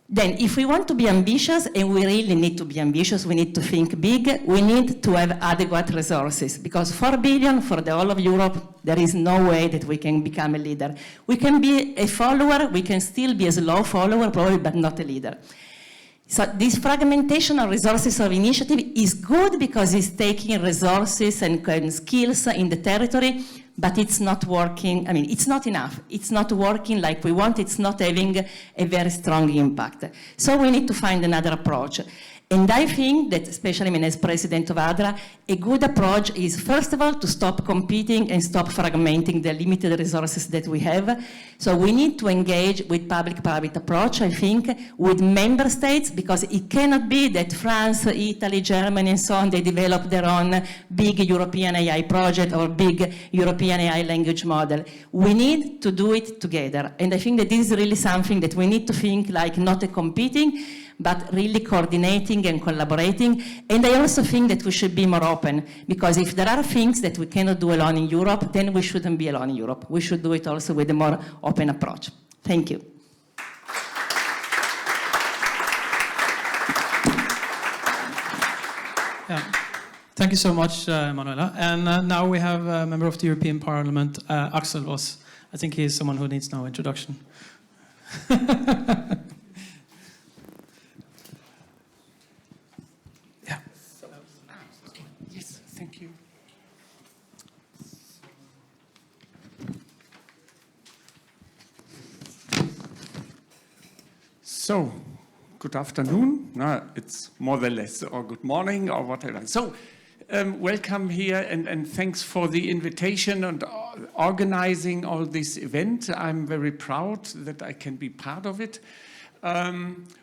[SPEAKER 7] Then, if we want to be ambitious, and we really need to be ambitious, we need to think big, we need to have adequate resources, because 4 billion for the whole of Europe, there is no way that we can become a leader. We can be a follower, we can still be a slow follower, probably, but not a leader. So this fragmentation of resources of initiative is good because it's taking resources and skills in the territory, but it's not working. I mean, it's not enough. It's not working like we want. It's not having a very strong impact. So we need to find another approach. And I think that, especially as president of ADRA, a good approach is, first of all, to stop competing and stop fragmenting the limited resources that we have. So we need to engage with public-private approach, I think, with member states, because it cannot be that France, Italy, Germany, and so on, they develop their own big European AI project or big European AI language model. We need to do it together. And I think that this is really something that we need to think like not a competing, but really coordinating and collaborating. And I also think that we should be more open, because if there are things that we cannot do alone in Europe, then we shouldn't be alone in Europe. We should do it also with a more open approach. Thank you.
[SPEAKER 3] Yeah. Thank you so much, Emanuela. And now we have a member of the European Parliament, Axel Voss. I think he is someone who needs no introduction.
[SPEAKER 8] So, good afternoon. No, it's more or less, or good morning, or whatever. So, welcome here, and thanks for the invitation and organizing all this event. I'm very proud that I can be part of it.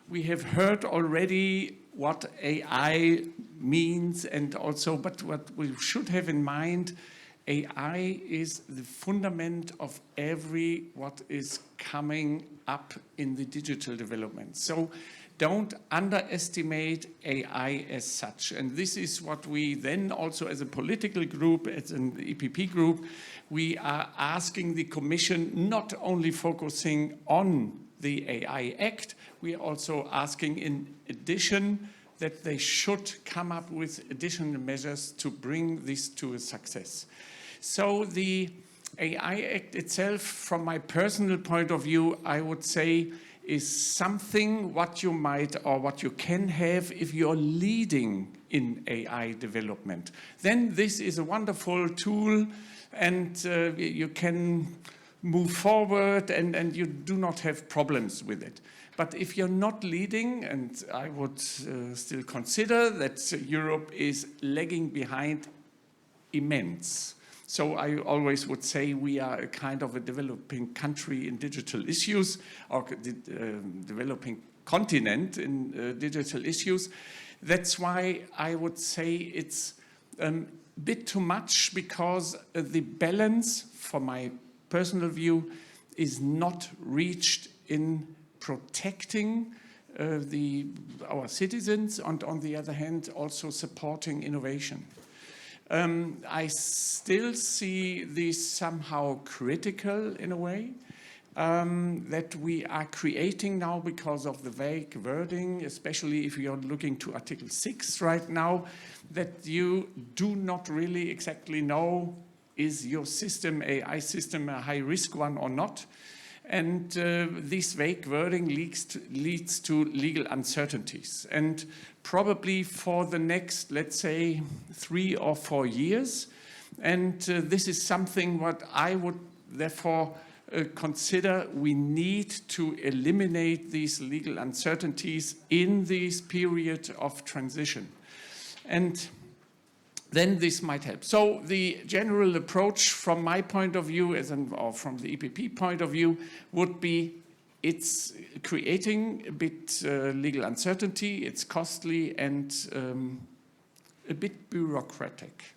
[SPEAKER 8] We have heard already what AI means, and also, but what we should have in mind, AI is the fundament of what is coming up in the digital development. So don't underestimate AI as such. And this is what we then also as a political group, as an EPP group, we are asking the Commission not only focusing on the AI Act, we are also asking in addition that they should come up with additional measures to bring this to a success. So the AI Act itself, from my personal point of view, I would say is something what you might or what you can have if you're leading in AI development. Then this is a wonderful tool, and you can move forward and you do not have problems with it. But if you're not leading, and I would still consider that Europe is lagging behind immense. So I always would say we are a kind of a developing country in digital issues, or developing continent in digital issues. That's why I would say it's a bit too much, because the balance, from my personal view, is not reached in protecting our citizens, and on the other hand also supporting innovation. I still see this somehow critical in a way that we are creating now because of the vague wording, especially if you're looking to Article 6 right now, that you do not really exactly know, is your system, AI system, a high-risk one or not? And this vague wording leads to legal uncertainties. And probably for the next, let's say, 3 or 4 years. And this is something what I would therefore consider we need to eliminate these legal uncertainties in this period of transition. And then this might help. So the general approach from my point of view, or from the EPP point of view, would be it's creating a bit legal uncertainty, it's costly, and a bit bureaucratic.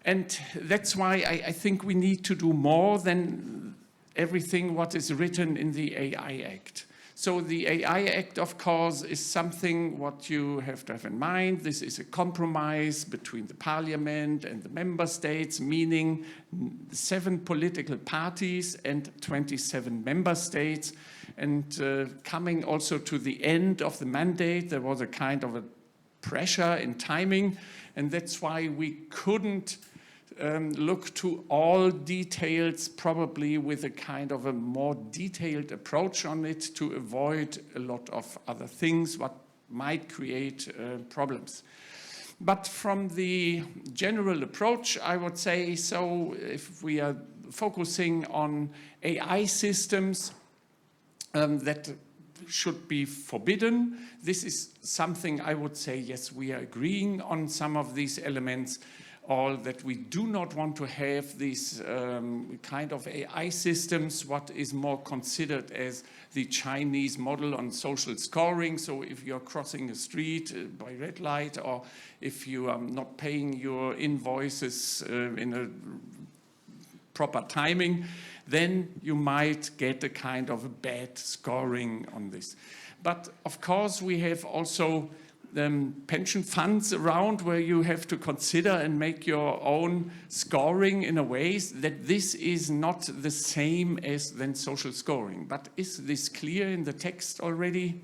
[SPEAKER 8] And that's why I think we need to do more than everything what is written in the AI Act. So the AI Act, of course, is something what you have to have in mind. This is a compromise between the parliament and the member states, meaning 7 political parties and 27 member states. And coming also to the end of the mandate, there was a kind of a pressure in timing, and that's why we couldn't look to all details, probably with a kind of a more detailed approach on it, to avoid a lot of other things what might create problems. But from the general approach, I would say, so if we are focusing on AI systems that should be forbidden, this is something I would say, yes, we are agreeing on some of these elements, or that we do not want to have these kind of AI systems, what is more considered as the Chinese model on social scoring. So if you're crossing a street by red light, or if you are not paying your invoices in a proper timing, then you might get a kind of a bad scoring on this. But of course, we have also pension funds around where you have to consider and make your own scoring in a way that this is not the same as then social scoring. But is this clear in the text already?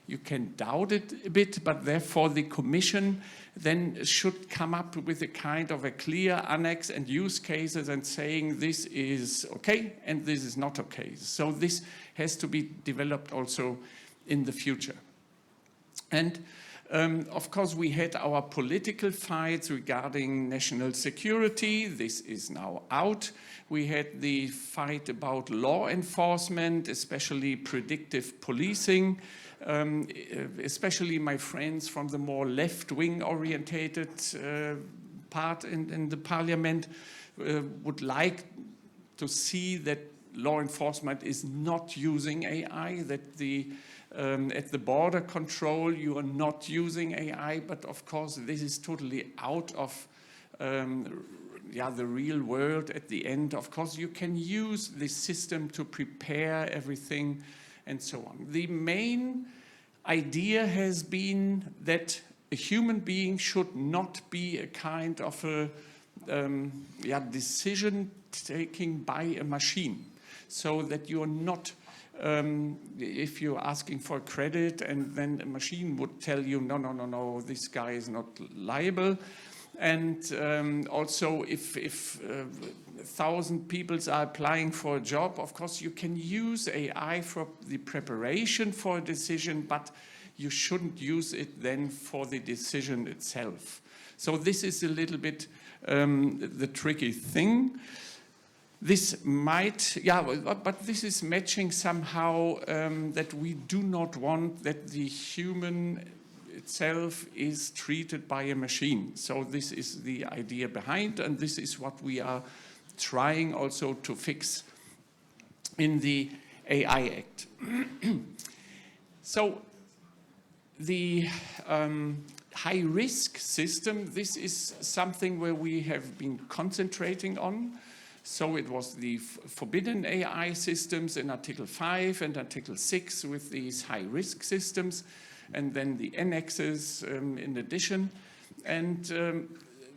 [SPEAKER 8] You can doubt it a bit, but therefore the Commission then should come up with a kind of a clear annex and use cases and saying this is okay and this is not okay. So this has to be developed also in the future. And of course, we had our political fights regarding national security. This is now out. We had the fight about law enforcement, especially predictive policing. Especially my friends from the more left-wing orientated part in the parliament would like to see that law enforcement is not using AI, that at the border control you are not using AI, but of course this is totally out of the real world at the end. Of course you can use this system to prepare everything and so on. The main idea has been that a human being should not be a kind of a decision taking by a machine, so that you're not if you're asking for credit and then a machine would tell you, no, this guy is not liable, And also, if 1,000 people are applying for a job, of course, you can use AI for the preparation for a decision, but you shouldn't use it then for the decision itself. So this is a little bit the tricky thing. This might, but this is matching somehow that we do not want that the human itself is treated by a machine. So this is the idea behind, and this is what we are trying also to fix in the AI Act. So the high-risk system, this is something where we have been concentrating on. So it was the forbidden AI systems in Article 5 and Article 6 with these high-risk systems, and then the annexes in addition. And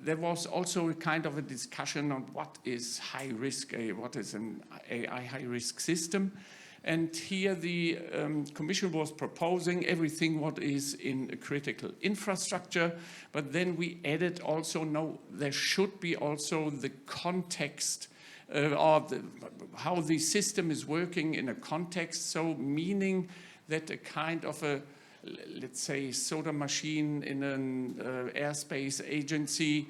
[SPEAKER 8] there was also a kind of a discussion on what is high-risk, what is an AI high-risk system. And here the Commission was proposing everything what is in a critical infrastructure, but then we added also, no, there should be also the context of how the system is working in a context, so meaning that a kind of a, let's say, soda machine in an airspace agency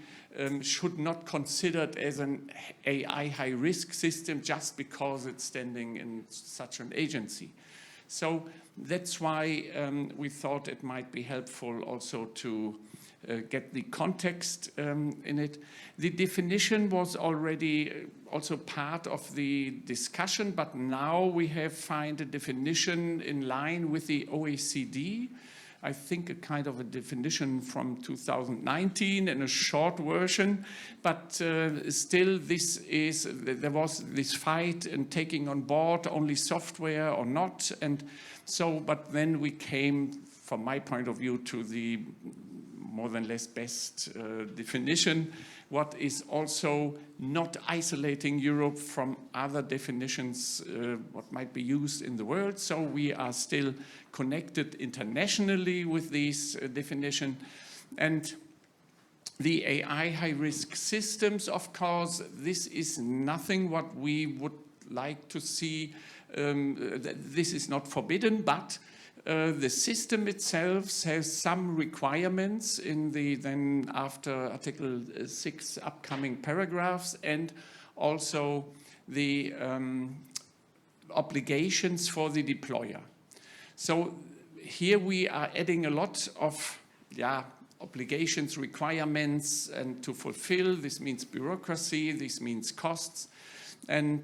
[SPEAKER 8] should not considered as an AI high-risk system just because it's standing in such an agency. So that's why we thought it might be helpful also to get the context in it. The definition was already also part of the discussion, but now we have found a definition in line with the OECD. I think a kind of a definition from 2019 in a short version, but still there was this fight in taking on board only software or not. And so, but then we came, from my point of view, to the more than less best definition, what is also not isolating Europe from other definitions what might be used in the world. So we are still connected internationally with this definition. And the AI high-risk systems, of course, this is nothing what we would like to see. This is not forbidden, but the system itself has some requirements in the then after Article 6 upcoming paragraphs, and also the obligations for the deployer. So here we are adding a lot of obligations, requirements, and to fulfill. This means bureaucracy, this means costs. And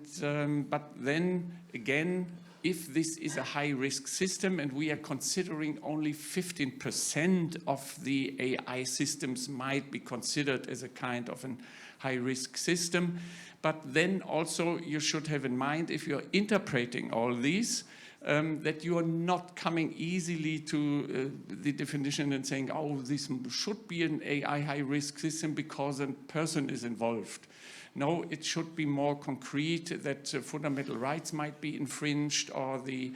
[SPEAKER 8] but then again, if this is a high-risk system and we are considering only 15% of the AI systems might be considered as a kind of a high-risk system, but then also you should have in mind, if you're interpreting all these, that you are not coming easily to the definition and saying, oh, this should be an AI high-risk system because a person is involved. No, it should be more concrete that fundamental rights might be infringed, or the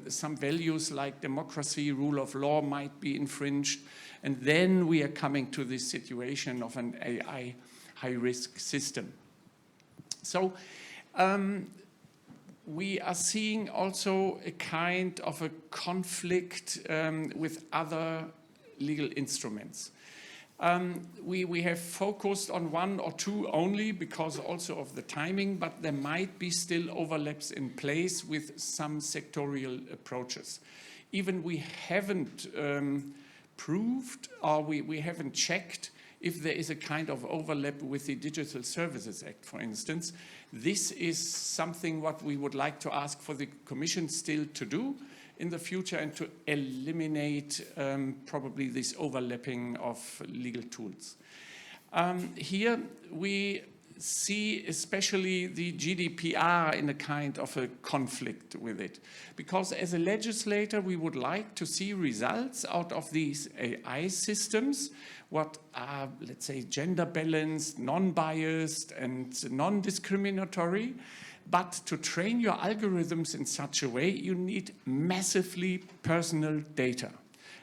[SPEAKER 8] some values like democracy, rule of law might be infringed. And then we are coming to this situation of an AI high-risk system. So we are seeing also a kind of a conflict with other legal instruments. We have focused on one or two only because also of the timing, but there might be still overlaps in place with some sectorial approaches. Even we haven't proved, or we haven't checked if there is a kind of overlap with the Digital Services Act, for instance. This is something what we would like to ask for the Commission still to do in the future, and to eliminate probably this overlapping of legal tools. Here we see especially the GDPR in a kind of a conflict with it, because as a legislator we would like to see results out of these AI systems, what are, let's say, gender balanced, non-biased and non-discriminatory. But to train your algorithms in such a way, you need massively personal data.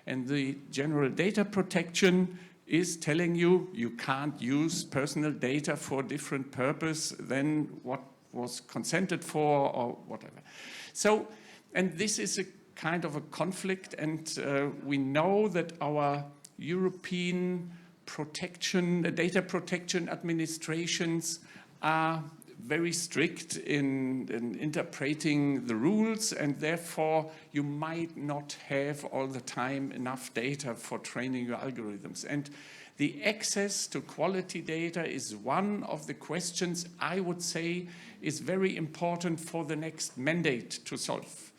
[SPEAKER 8] And the general data protection is telling you you can't use personal data for different purpose than what was consented for or whatever. So, and this is a kind of a conflict, and we know that our European data protection administrations are very strict in interpreting the rules, and therefore you might not have all the time enough data for training your algorithms. And the access to quality data is one of the questions I would say is very important for the next mandate to solve.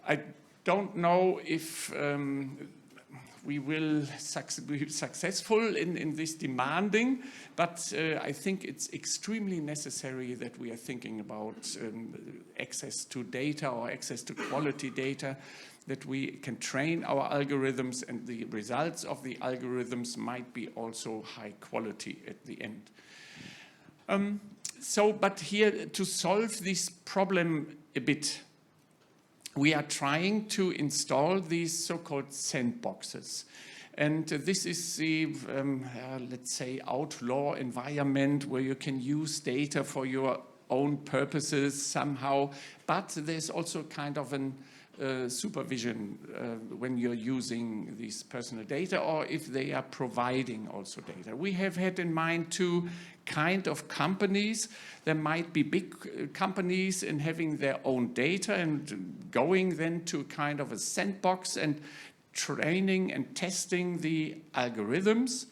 [SPEAKER 8] I don't know if we will be successful in this demanding, but I think it's extremely necessary that we are thinking about access to data or access to quality data, that we can train our algorithms, and the results of the algorithms might be also high quality at the end. But here, to solve this problem a bit, we are trying to install these so-called sandboxes. And this is the, let's say, outlaw environment where you can use data for your own purposes somehow, but there's also kind of an supervision when you're using these personal data, or if they are providing also data. We have had in mind two kind of companies. There might be big companies in having their own data and going then to kind of a sandbox and training and testing the algorithms.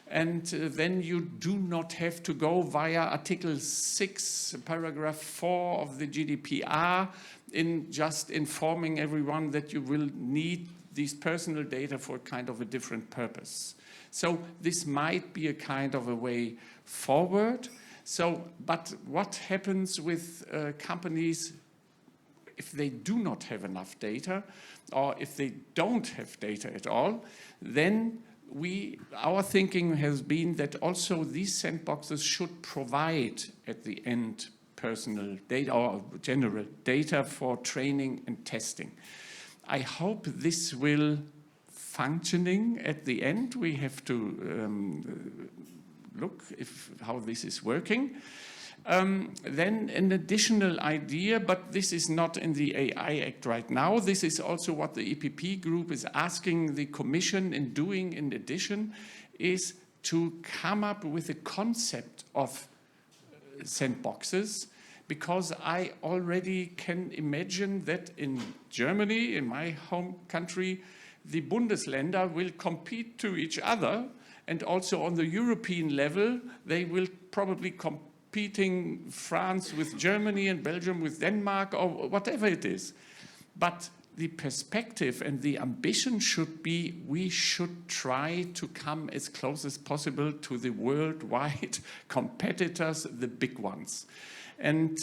[SPEAKER 8] And then you do not have to go via Article 6, Paragraph 4 of the GDPR in just informing everyone that you will need these personal data for kind of a different purpose. So this might be a kind of a way forward. But what happens with companies if they do not have enough data, or if they don't have data at all? Then our thinking has been that also these sandboxes should provide at the end personal data or general data for training and testing. I hope this will functioning at the end. We have to look how this is working. Then an additional idea, but this is not in the AI Act right now. This is also what the EPP group is asking the Commission in doing in addition, is to come up with a concept of sandboxes, because I already can imagine that in Germany, in my home country, the Bundesländer will compete to each other, and also on the European level, they will probably competing France with Germany and Belgium with Denmark, or whatever it is. But the perspective and the ambition should be, we should try to come as close as possible to the worldwide competitors, the big ones. And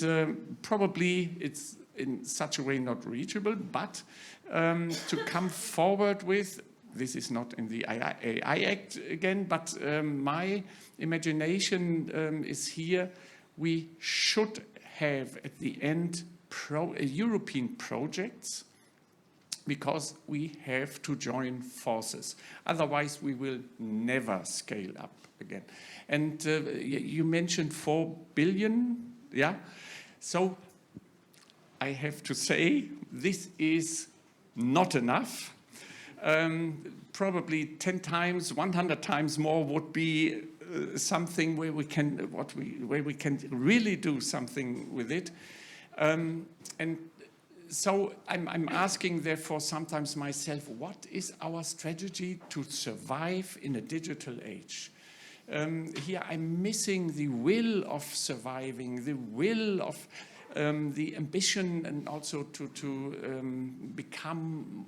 [SPEAKER 8] probably it's in such a way not reachable, but to come forward with, this is not in the AI Act again, but my imagination is here, we should have at the end European projects, because we have to join forces. Otherwise, we will never scale up again. And you mentioned 4 billion, yeah? So I have to say, this is not enough. Probably 10 times, 100 times more would be something where we can, where we can really do something with it. And so I'm asking, therefore, sometimes myself, what is our strategy to survive in a digital age? Here I'm missing the will of surviving, the will of the ambition, and also to become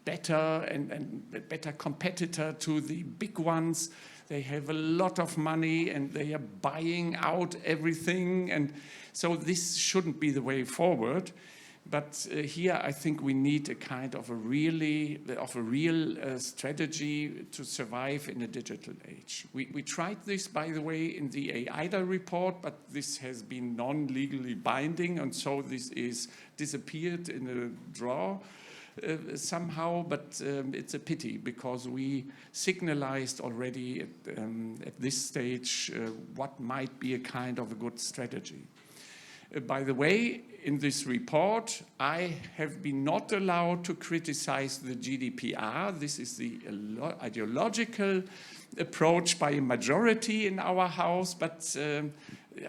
[SPEAKER 8] better and a better competitor to the big ones. They have a lot of money and they are buying out everything, and so this shouldn't be the way forward. But here I think we need a kind of a real strategy to survive in a digital age. We tried this, by the way, in the ADRA report, but this has been non-legally binding, and so this is disappeared in a drawer. somehow, but it's a pity because we signalized already at this stage what might be a kind of a good strategy. By the way, in this report, I have been not allowed to criticize the GDPR. This is the ideological approach by a majority in our house, but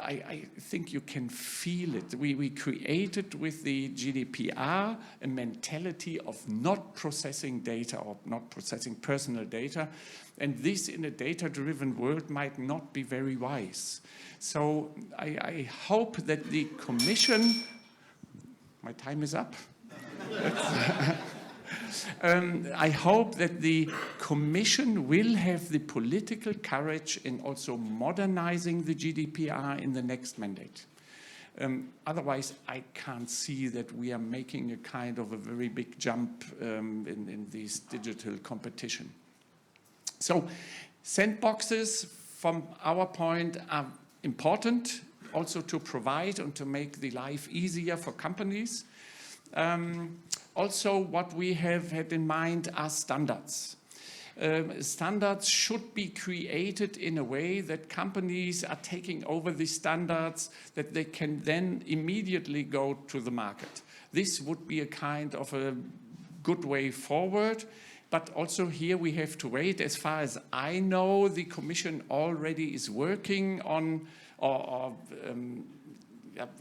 [SPEAKER 8] I think you can feel it. We created with the GDPR a mentality of not processing data or not processing personal data, and this in a data-driven world might not be very wise. So I hope that the Commission, my time is up. I hope that the Commission will have the political courage in also modernizing the GDPR in the next mandate. Otherwise, I can't see that we are making a kind of a very big jump in this digital competition. So sandboxes, from our point, are important also to provide and to make the life easier for companies. Also, what we have had in mind are standards. Standards should be created in a way that companies are taking over these standards, that they can then immediately go to the market. This would be a kind of a good way forward. But also here we have to wait. As far as I know, the Commission already is working on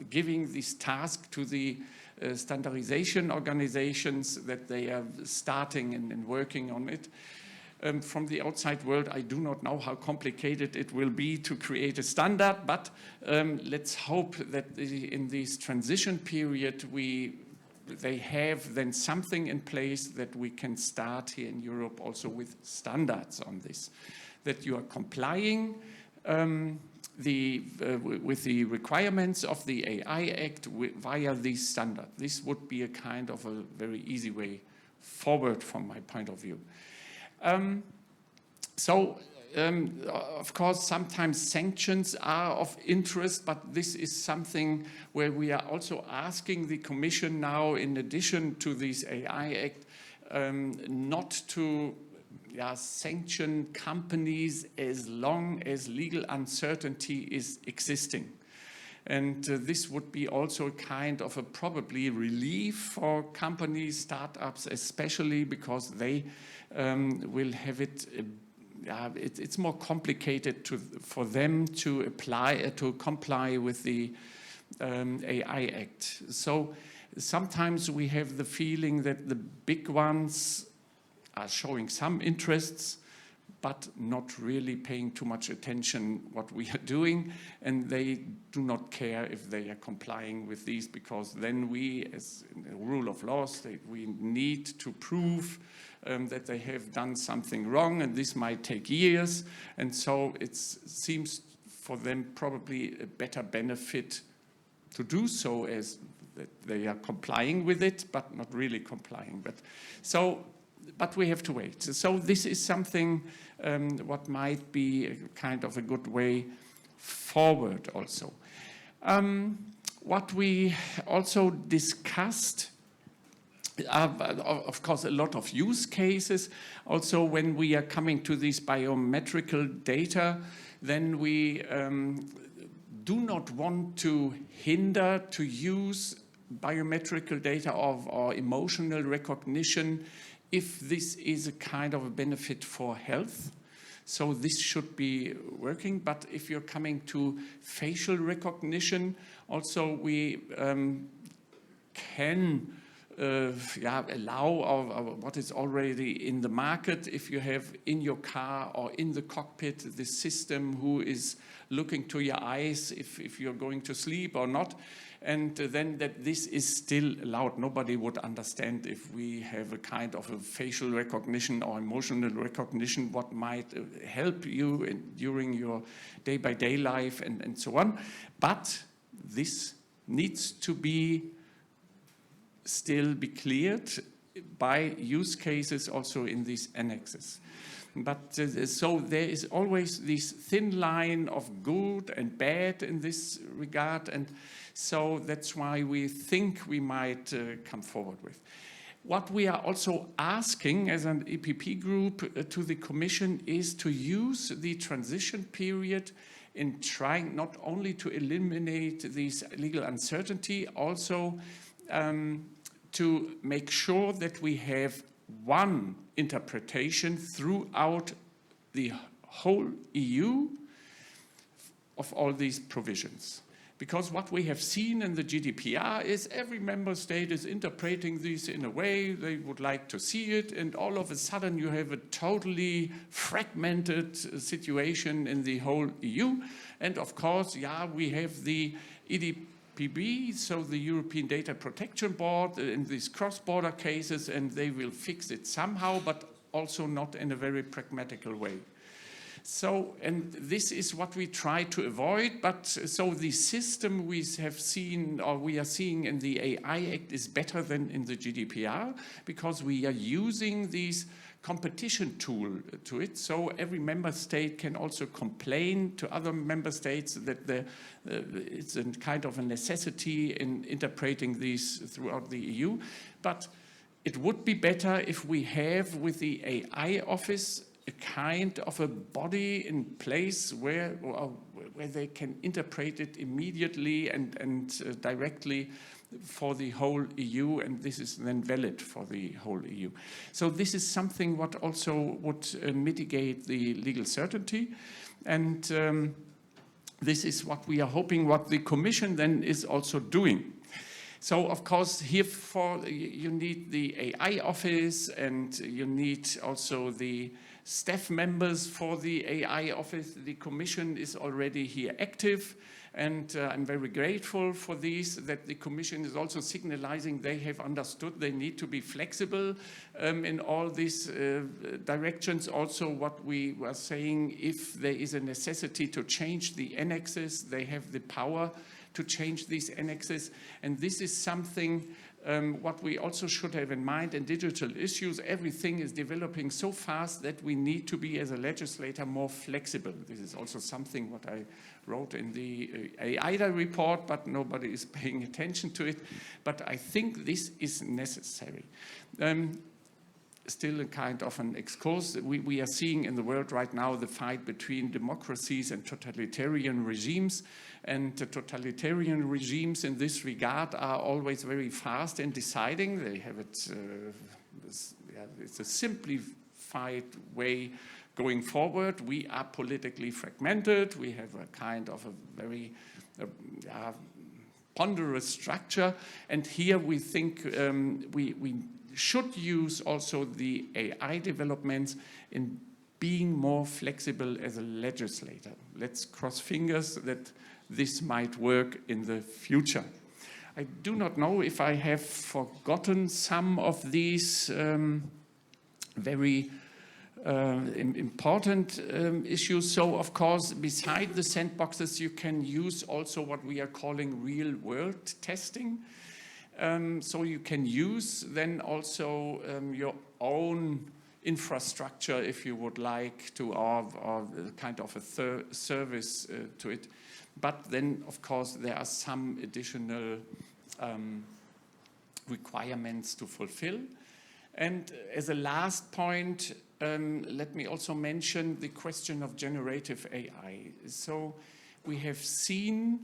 [SPEAKER 8] giving this task to the standardization organizations, that they are starting and working on it. From the outside world, I do not know how complicated it will be to create a standard, but let's hope that in this transition period they have then something in place that we can start here in Europe also with standards on this, that you are complying with the requirements of the AI Act via these standards. This would be a kind of a very easy way forward from my point of view. Of course, sometimes sanctions are of interest, but this is something where we are also asking the Commission now, in addition to this AI Act, not to sanction companies as long as legal uncertainty is existing. And this would be also a kind of a probably relief for companies, startups especially, because they will have it. It's more complicated for them to comply with the AI Act. So sometimes we have the feeling that the big ones are showing some interests, but not really paying too much attention what we are doing, and they do not care if they are complying with these, because then we, as a rule of law, we need to prove that they have done something wrong, and this might take years, and so it seems for them probably a better benefit to do so, as that they are complying with it, but not really complying. But we have to wait. So this is something what might be a kind of a good way forward also. What we also discussed, of course, a lot of use cases. Also, when we are coming to these biometrical data, then we do not want to hinder to use biometrical data or emotional recognition if this is a kind of a benefit for health. So this should be working. But if you're coming to facial recognition, also we can allow what is already in the market. If you have in your car or in the cockpit the system who is looking to your eyes if you're going to sleep or not, and then that this is still allowed. Nobody would understand if we have a kind of a facial recognition or emotional recognition, what might help you during your day-by-day life and so on. But this needs to still be cleared by use cases also in these annexes. But so there is always this thin line of good and bad in this regard, and so that's why we think we might come forward with. What we are also asking as an EPP group to the Commission is to use the transition period in trying not only to eliminate this legal uncertainty, also to make sure that we have one interpretation throughout the whole EU of all these provisions. Because what we have seen in the GDPR is every member state is interpreting this in a way they would like to see it, and all of a sudden you have a totally fragmented situation in the whole EU. And of course, yeah, we have the EDPB, so the European Data Protection Board, in these cross-border cases, and they will fix it somehow, but also not in a very pragmatical way. So, and this is what we try to avoid, but so the system we have seen, or we are seeing in the AI Act is better than in the GDPR, because we are using these competition tool to it, so every member state can also complain to other member states that it's a kind of a necessity in interpreting these throughout the EU. But it would be better if we have with the AI office a kind of a body in place where they can interpret it immediately and directly for the whole EU, and this is then valid for the whole EU. So this is something what also would mitigate the legal certainty, and this is what we are hoping what the Commission then is also doing. So, of course, here you need the AI office, and you need also the staff members for the AI office. The Commission is already here active, and I'm very grateful for this, that the Commission is also signalizing they have understood they need to be flexible in all these directions. Also, what we were saying, if there is a necessity to change the annexes, they have the power to change these annexes. And this is something what we also should have in mind in digital issues. Everything is developing so fast that we need to be, as a legislator, more flexible. This is also something what I wrote in the ADRA report, but nobody is paying attention to it. But I think this is necessary. Still a kind of an excuse. We are seeing in the world right now the fight between democracies and totalitarian regimes. And the totalitarian regimes in this regard are always very fast in deciding. They have it, it's a simplified way going forward. We are politically fragmented. We have a kind of a very ponderous structure. And here we think we should use also the AI developments in being more flexible as a legislator. Let's cross fingers that this might work in the future. I do not know if I have forgotten some of these very important issues. So, of course, beside the sandboxes, you can use also what we are calling real-world testing. So you can use then also your own infrastructure, if you would like, to or kind of a service to it. But then, of course, there are some additional requirements to fulfill. And as a last point, let me also mention the question of generative AI. So we have seen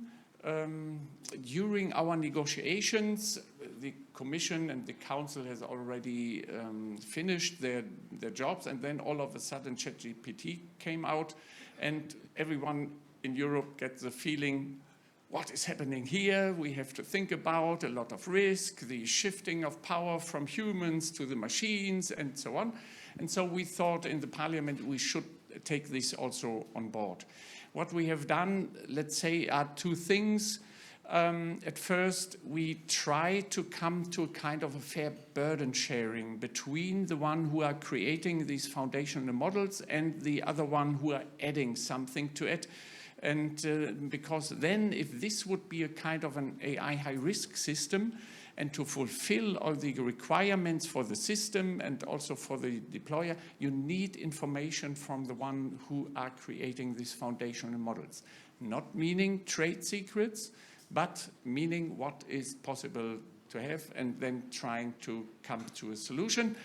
[SPEAKER 8] during our negotiations, the Commission and the Council has already finished their jobs, and then all of a sudden ChatGPT came out, and everyone in Europe gets the feeling, what is happening here? We have to think about a lot of risk, the shifting of power from humans to the machines, and so on. And so we thought in the Parliament we should take this also on board. What we have done, let's say, are two things. At first, we try to come to a kind of a fair burden sharing between the one who are creating these foundational models and the other one who are adding something to it. And because then, if this would be a kind of an AI high-risk system, and to fulfill all the requirements for the system and also for the deployer, you need information from the one who are creating these foundational models. Not meaning trade secrets, but meaning what is possible to have, and then trying to come to a solution.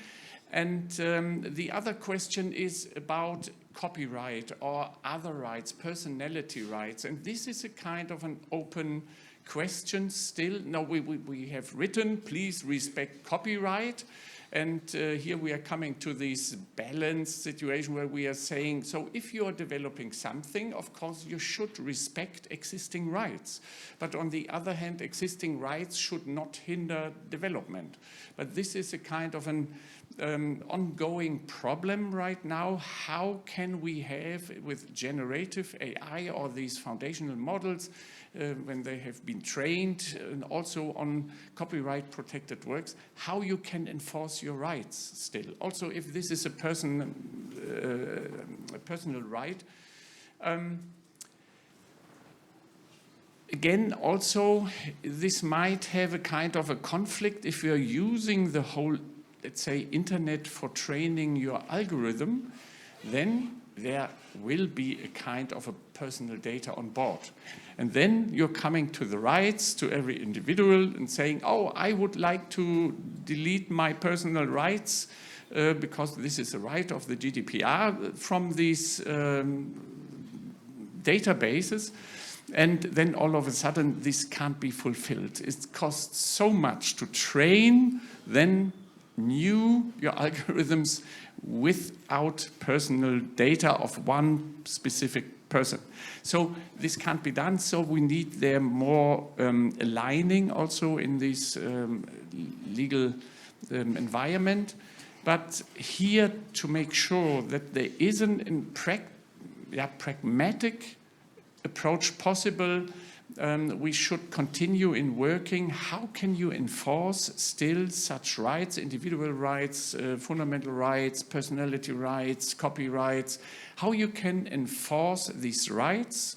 [SPEAKER 8] And the other question is about copyright or other rights, personality rights. And this is a kind of an open question still. Now we have written, please respect copyright. And here we are coming to this balanced situation where we are saying, so if you are developing something, of course you should respect existing rights. But on the other hand, existing rights should not hinder development. But this is a kind of an ongoing problem right now. How can we have, with generative AI or these foundational models, when they have been trained and also on copyright protected works, how you can enforce your rights still. Also, if this is a personal right. Again, also, this might have a kind of a conflict if you're using the whole, let's say, internet for training your algorithm, then there will be a kind of a personal data on board. And then you're coming to the rights to every individual and saying, oh, I would like to delete my personal rights because this is a right of the GDPR from these databases. And then all of a sudden, this can't be fulfilled. It costs so much to train, then your algorithms without personal data of one specific person. So this can't be done, so we need there more aligning also in this legal environment. But here to make sure that there is a pragmatic approach possible, we should continue in working. How can you enforce still such rights, individual rights, fundamental rights, personality rights, copyrights? How you can enforce these rights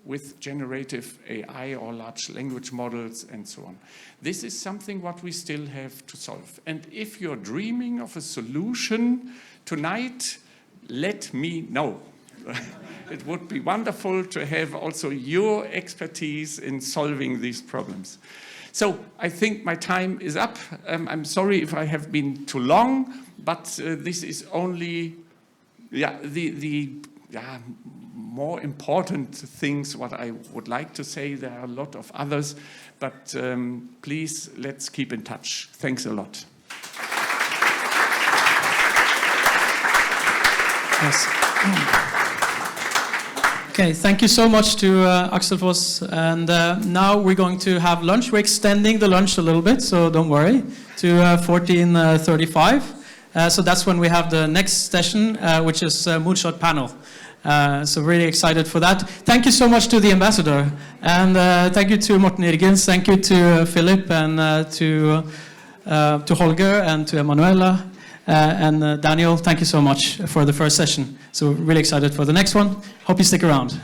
[SPEAKER 8] with generative AI or large language models and so on. This is something what we still have to solve. And if you're dreaming of a solution tonight, let me know. It would be wonderful to have also your expertise in solving these problems. So I think my time is up. I'm sorry if I have been too long, but this is only the more important things what I would like to say. There are a lot of others, but please let's keep in touch. Thanks a lot.
[SPEAKER 3] Yes. Okay, thank you so much to Axel Voss. And now we're going to have lunch. We're extending the lunch a little bit, so don't worry, to 14:35. So that's when we have the next session, which is Moonshot panel. So really excited for that. Thank you so much to the ambassador. And thank you to Morten Irgens. Thank you to Philipp and to Holger and to Emanuela. And Daniel, thank you so much for the first session. So really excited for the next one. Hope you stick around.